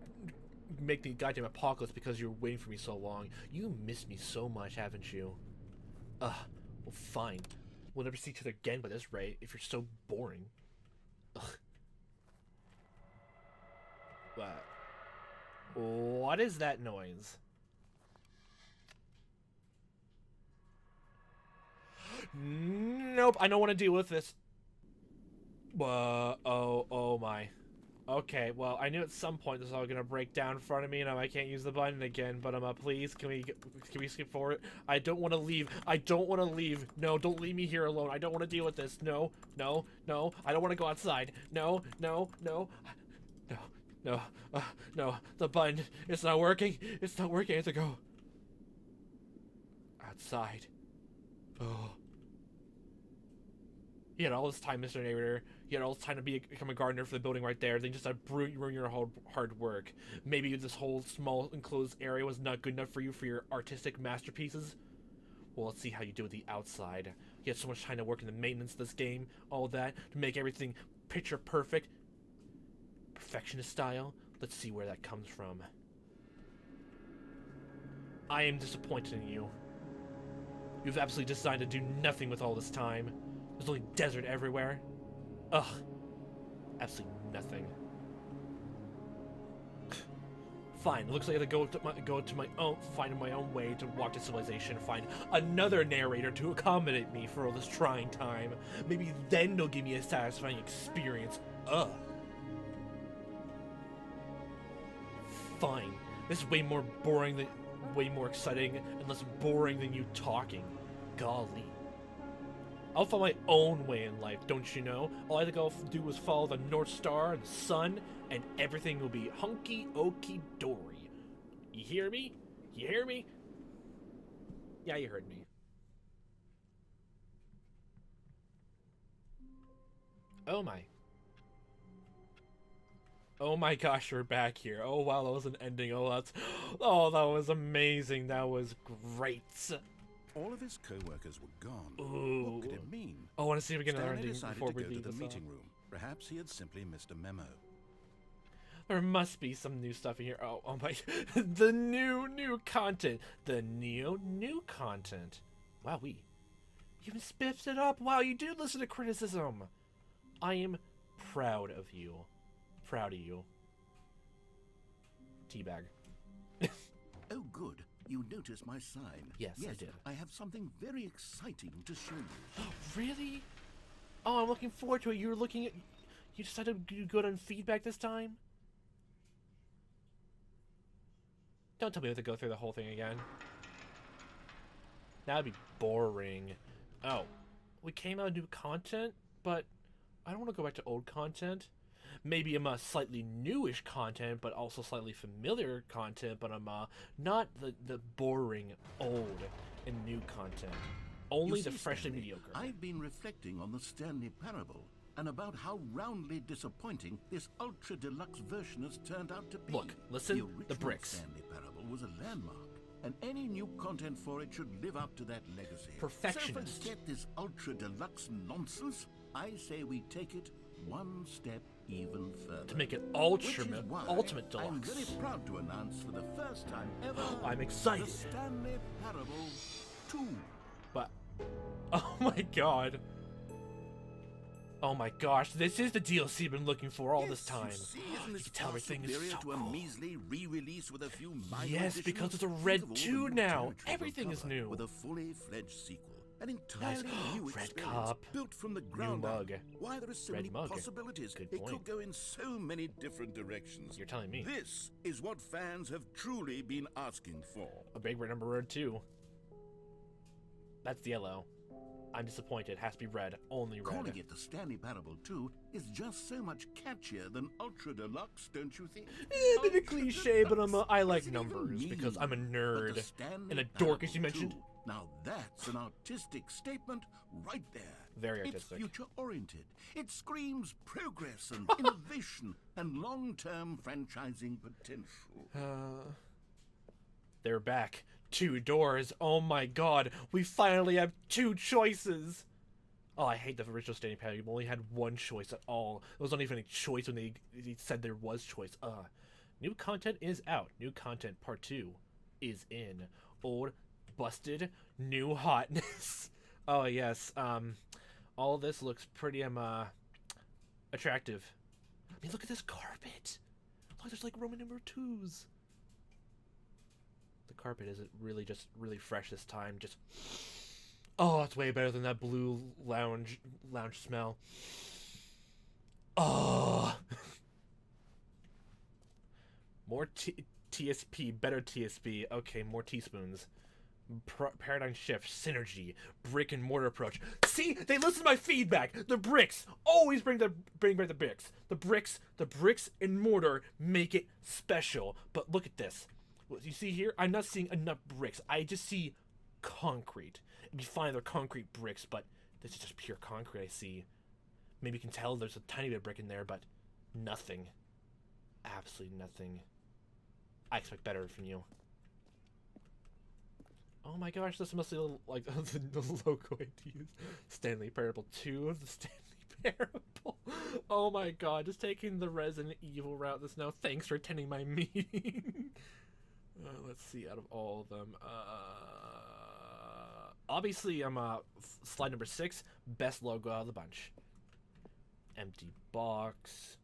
make the goddamn apocalypse because you're waiting for me so long. You miss me so much, haven't you? Well, fine. We'll never see each other again by this rate if you're so boring. Ugh. What is that noise? Nope, I don't want to deal with this. Oh my. Okay, well, I knew at some point this was all gonna break down in front of me, and I can't use the button again. But please, can we skip forward? I don't want to leave. I don't want to leave. No, don't leave me here alone. I don't want to deal with this. No. I don't want to go outside. No. No. The button. It's not working. It's not working. I have to go outside. Oh. You had all this time, Mr. Narrator. You had all this time to become a gardener for the building right there. Then just ruin your whole hard work. Maybe this whole small enclosed area was not good enough for you for your artistic masterpieces. Well, let's see how you do with the outside. You had so much time to work in the maintenance of this game, all that, to make everything picture perfect. Perfectionist style. Let's see where that comes from. I am disappointed in you. You've absolutely decided to do nothing with all this time. There's only desert everywhere. Ugh. Absolutely nothing. Fine, it looks like I have to find my own way to walk to civilization, find another narrator to accommodate me for all this trying time. Maybe then they'll give me a satisfying experience. Ugh. Fine. This is way more exciting and less boring than you talking. Golly. I'll find my own way in life, don't you know? All I had to go do is follow the North Star and the sun, and everything will be hunky-okie-dory. You hear me? You hear me? Yeah, you heard me. Oh my. Oh my gosh, we're back here. Oh wow, that was an ending. Oh, that was amazing. That was great. All of his co-workers were gone. Ooh. What could it mean? I want to see if we can Stanley ending decided before to we go leave to the this meeting off. room. Perhaps he had simply missed a memo. There must be some new stuff in here. Oh my, the new content. The new content. Wow, we even spiffed it up. Wow, you do listen to criticism. I am proud of you. Proud of you. Teabag. Oh, good. You noticed my sign. Yes, I did. I have something very exciting to show you. Really? Oh, I'm looking forward to it. You decided to do good on feedback this time? Don't tell me we have to go through the whole thing again. That'd be boring. Oh, we came out with new content, but I don't want to go back to old content. Maybe I'm slightly newish content, but also slightly familiar content, but I'm not the boring old and new content. Only the freshly Stanley, mediocre. I've been reflecting on the Stanley parable and about how roundly disappointing this ultra deluxe version has turned out to be. Look, listen, the original the bricks. Stanley parable was a landmark, and any new content for it should live up to that legacy. Perfectionist. So forget this ultra deluxe nonsense. I say we take it one step even further. To make it Ultimate Deluxe. I'm very proud to announce for the first time ever I'm excited. the Stanley Parable 2. But, oh my god. Oh my gosh, this is the DLC I've been looking for all this time. You see, isn't this You can tell far everything is superior so to a cool. measly re-release with a few minor Yes, additions? because it's a Think Red of all 2 the new now. territory we'll Everything is cover new. with a fully fledged sequel. An entirely new Red experience cup. built from the ground up. mug. Why there are so Red many mug. possibilities. Good It point. could go in so many different directions. You're telling me. This is what fans have truly been asking for. A big red number red 2. That's yellow. I'm disappointed. Has to be red. Only red. Calling it the Stanley Parable 2 is just so much catchier than Ultra Deluxe, don't you think? A bit of Ultra cliche, but Deluxe. I What like does it even numbers mean? because I'm a But nerd the Stanley and a dork, as you Parable mentioned. 2, now that's an artistic statement right there. Very It's artistic. future-oriented. It screams progress and innovation and long-term franchising potential. They're back. 2 doors. Oh my god. We finally have 2 choices. Oh, I hate the original Stanley Parable. You only had 1 choice at all. It was not even a choice when they said there was choice. New content is out. New content part 2 is in. Old, busted, new hotness. Oh yes. All this looks pretty attractive. I mean, look at this carpet. Look, there's like Roman number 2s. The carpet isn't really just really fresh this time. Just oh, it's way better than that blue lounge smell. Oh, more TSP, better TSP. Okay, more teaspoons. Paradigm shift, synergy, brick and mortar approach. See, they listen to my feedback. The bricks always bring back the bricks. The bricks and mortar make it special. But look at this. What you see here? I'm not seeing enough bricks. I just see concrete. It'd be fine, they're concrete bricks, but this is just pure concrete. I see. Maybe you can tell there's a tiny bit of brick in there, but nothing. Absolutely nothing. I expect better from you. Oh my gosh, this must be like the logo I used. Stanley Parable 2 of the Stanley Parable. Oh my god, just taking the Resident Evil route this now. Thanks for attending my meeting. Let's see, out of all of them. Obviously, I'm slide number 6, best logo out of the bunch. Empty box.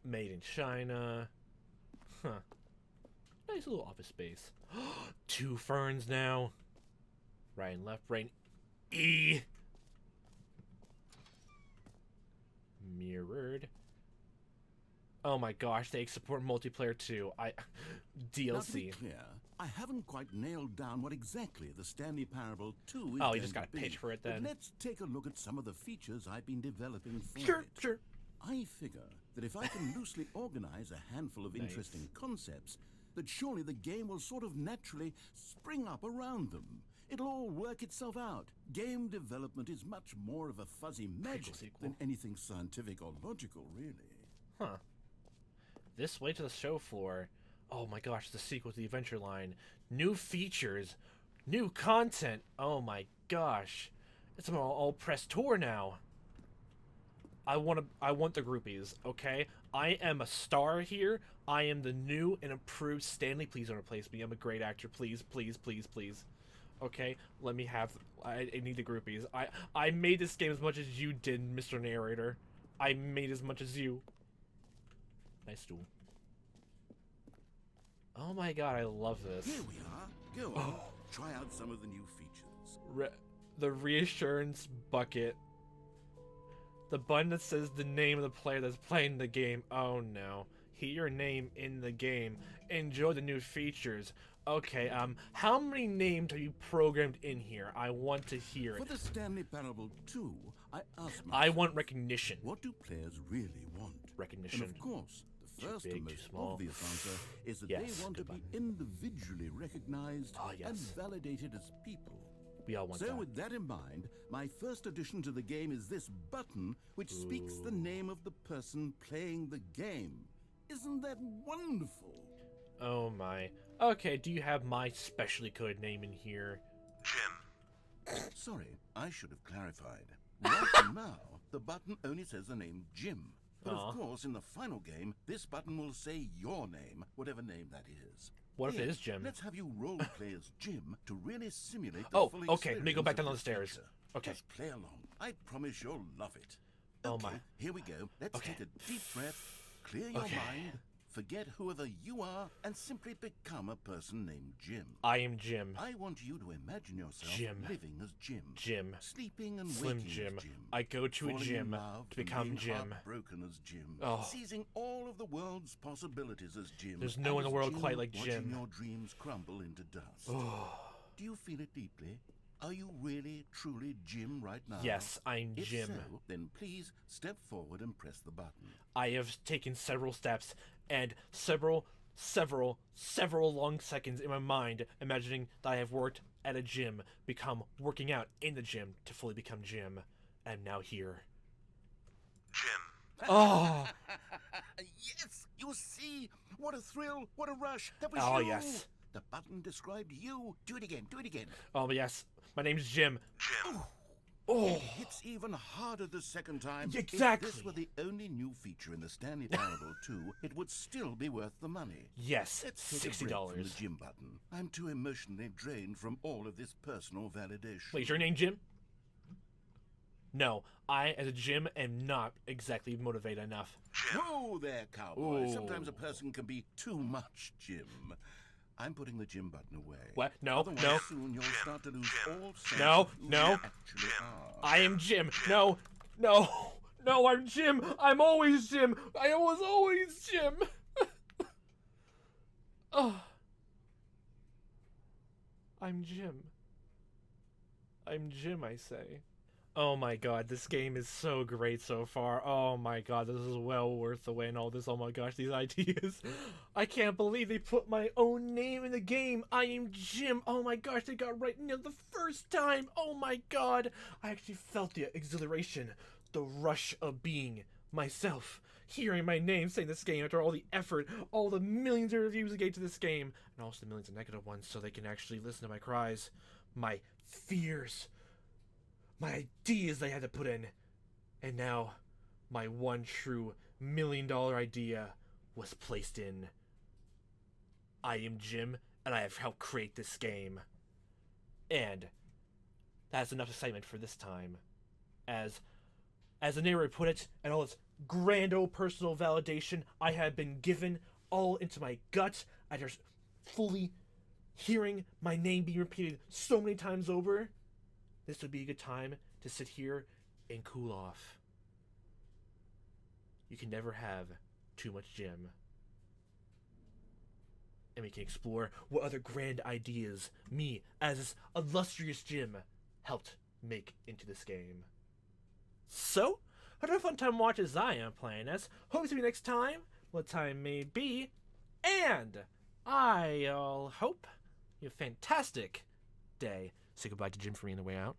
Made in China. Huh. Nice little office space. 2 ferns now. Right and left brain. E. Mirrored. Oh my gosh, they support multiplayer too. Now, to be DLC. clear, I haven't quite nailed down what exactly the Stanley Parable 2 is Oh, going you just gotta to be, pitch for it but then. let's take a look at some of the features I've been developing for Sure, it. sure. I figure that if I can loosely organize a handful of interesting concepts, that surely the game will sort of naturally spring up around them. It'll all work itself out. Game development is much more of a fuzzy magic sequel. than anything scientific or logical, really. Huh. This way to the show floor. Oh my gosh, the sequel to the adventure line. New features. New content. Oh my gosh. It's an all press tour now. I want the groupies, okay? I am a star here. I am the new and improved Stanley. Please don't replace me. I'm a great actor. Please, please, please, please. Okay, let me have. I need the groupies. I made this game as much as you did, Mr. Narrator. I made as much as you. Nice stool. Oh my god, I love this. Here we are. Go on. Try out some of the new features. The reassurance bucket. The button that says the name of the player that's playing the game. Oh no. Hear your name in the game. Enjoy the new features. Okay, how many names have you programmed in here? I want to hear For it. the Stanley Parable 2, I asked myself, I want recognition. what do players really want? Recognition. And of course, the Too first big, and too most small. obvious answer is that Yes, they want to good be individually recognized Oh, and yes. validated as people. We all want So that. with that in mind, my first addition to the game is this button which speaks the name of the person playing the game. Isn't that wonderful? Oh my. Okay, do you have my specially coded name in here? Sorry, I should have clarified. Right now, the button only says the name Jim. But Aw. of course, in the final game, this button will say your name, whatever name that is. What if it Here, is Jim? Let's have you role play as Jim to really simulate the Oh, full okay, let me go experience back down of the this stairs. feature. Okay. Just play along. I promise you'll love it. Oh my. Okay, here we go. Let's Okay. take a deep breath, clear your Okay. mind, forget whoever you are, and simply become a person named Jim. I am Jim. I want you to imagine yourself Jim. living as Jim. Jim. Sleeping and Slim waking Jim. as Jim. I go to a Falling gym in love to and become being Jim. heartbroken as Jim. Oh. Seizing all of the world's possibilities as Jim. There's no one in and the as world Jim, quite like watching Jim. your dreams crumble into dust. Oh. Do you feel it deeply? Are you really, truly Jim right now? Yes, I'm If Jim. so, then please step forward and press the button. I have taken several steps and several long seconds in my mind imagining that I have worked at a gym, become working out in the gym to fully become Jim. I'm now here. Jim. Oh, Yes! You see? What a thrill! What a rush! That was Oh, you! yes. The button described you. Do it again. Do it again. oh yes. My name's Jim. Jim. Oh, It hits even harder the second time. Exactly. If this were the only new feature in the Stanley Parable 2, it would still be worth the money. yes. Let's take a break from the $60. gym button. I'm too emotionally drained from all of this personal validation. Wait, is your name Jim? No, I, as a Jim, am not exactly motivated enough. Whoa there, cowboy. Ooh. Sometimes a person can be too much Jim. I'm putting the gym button away. What? No, Otherwise, no. soon you'll start to lose all sense No, of who no. you actually are. I am Jim. No, I'm Jim. I'm always Jim. I was always Jim. Oh. I'm Jim. I'm Jim, I say. Oh my god, this game is so great so far. Oh my god, this is well worth the wait and all this. Oh my gosh, these ideas. I can't believe they put my own name in the game. I am Jim. Oh my gosh, they got right nailed the first time. Oh my god. I actually felt the exhilaration, the rush of being myself. Hearing my name saying this game after all the effort, all the millions of reviews I gave to this game, and also the millions of negative ones so they can actually listen to my cries, my fears, my ideas I had to put in. And now, my one true $1 million idea was placed in. I am Jim, and I have helped create this game. And that's enough excitement for this time. As the narrator put it, and all its grand old personal validation I have been given all into my gut, I just fully hearing my name being repeated so many times over, this would be a good time to sit here and cool off. You can never have too much Jim. And we can explore what other grand ideas me, as this illustrious Jim, helped make into this game. So, what a fun time watch as I am playing as. Hope to see you next time, what time may be, and I'll hope you have a fantastic day. Say goodbye to Jim for me on the way out.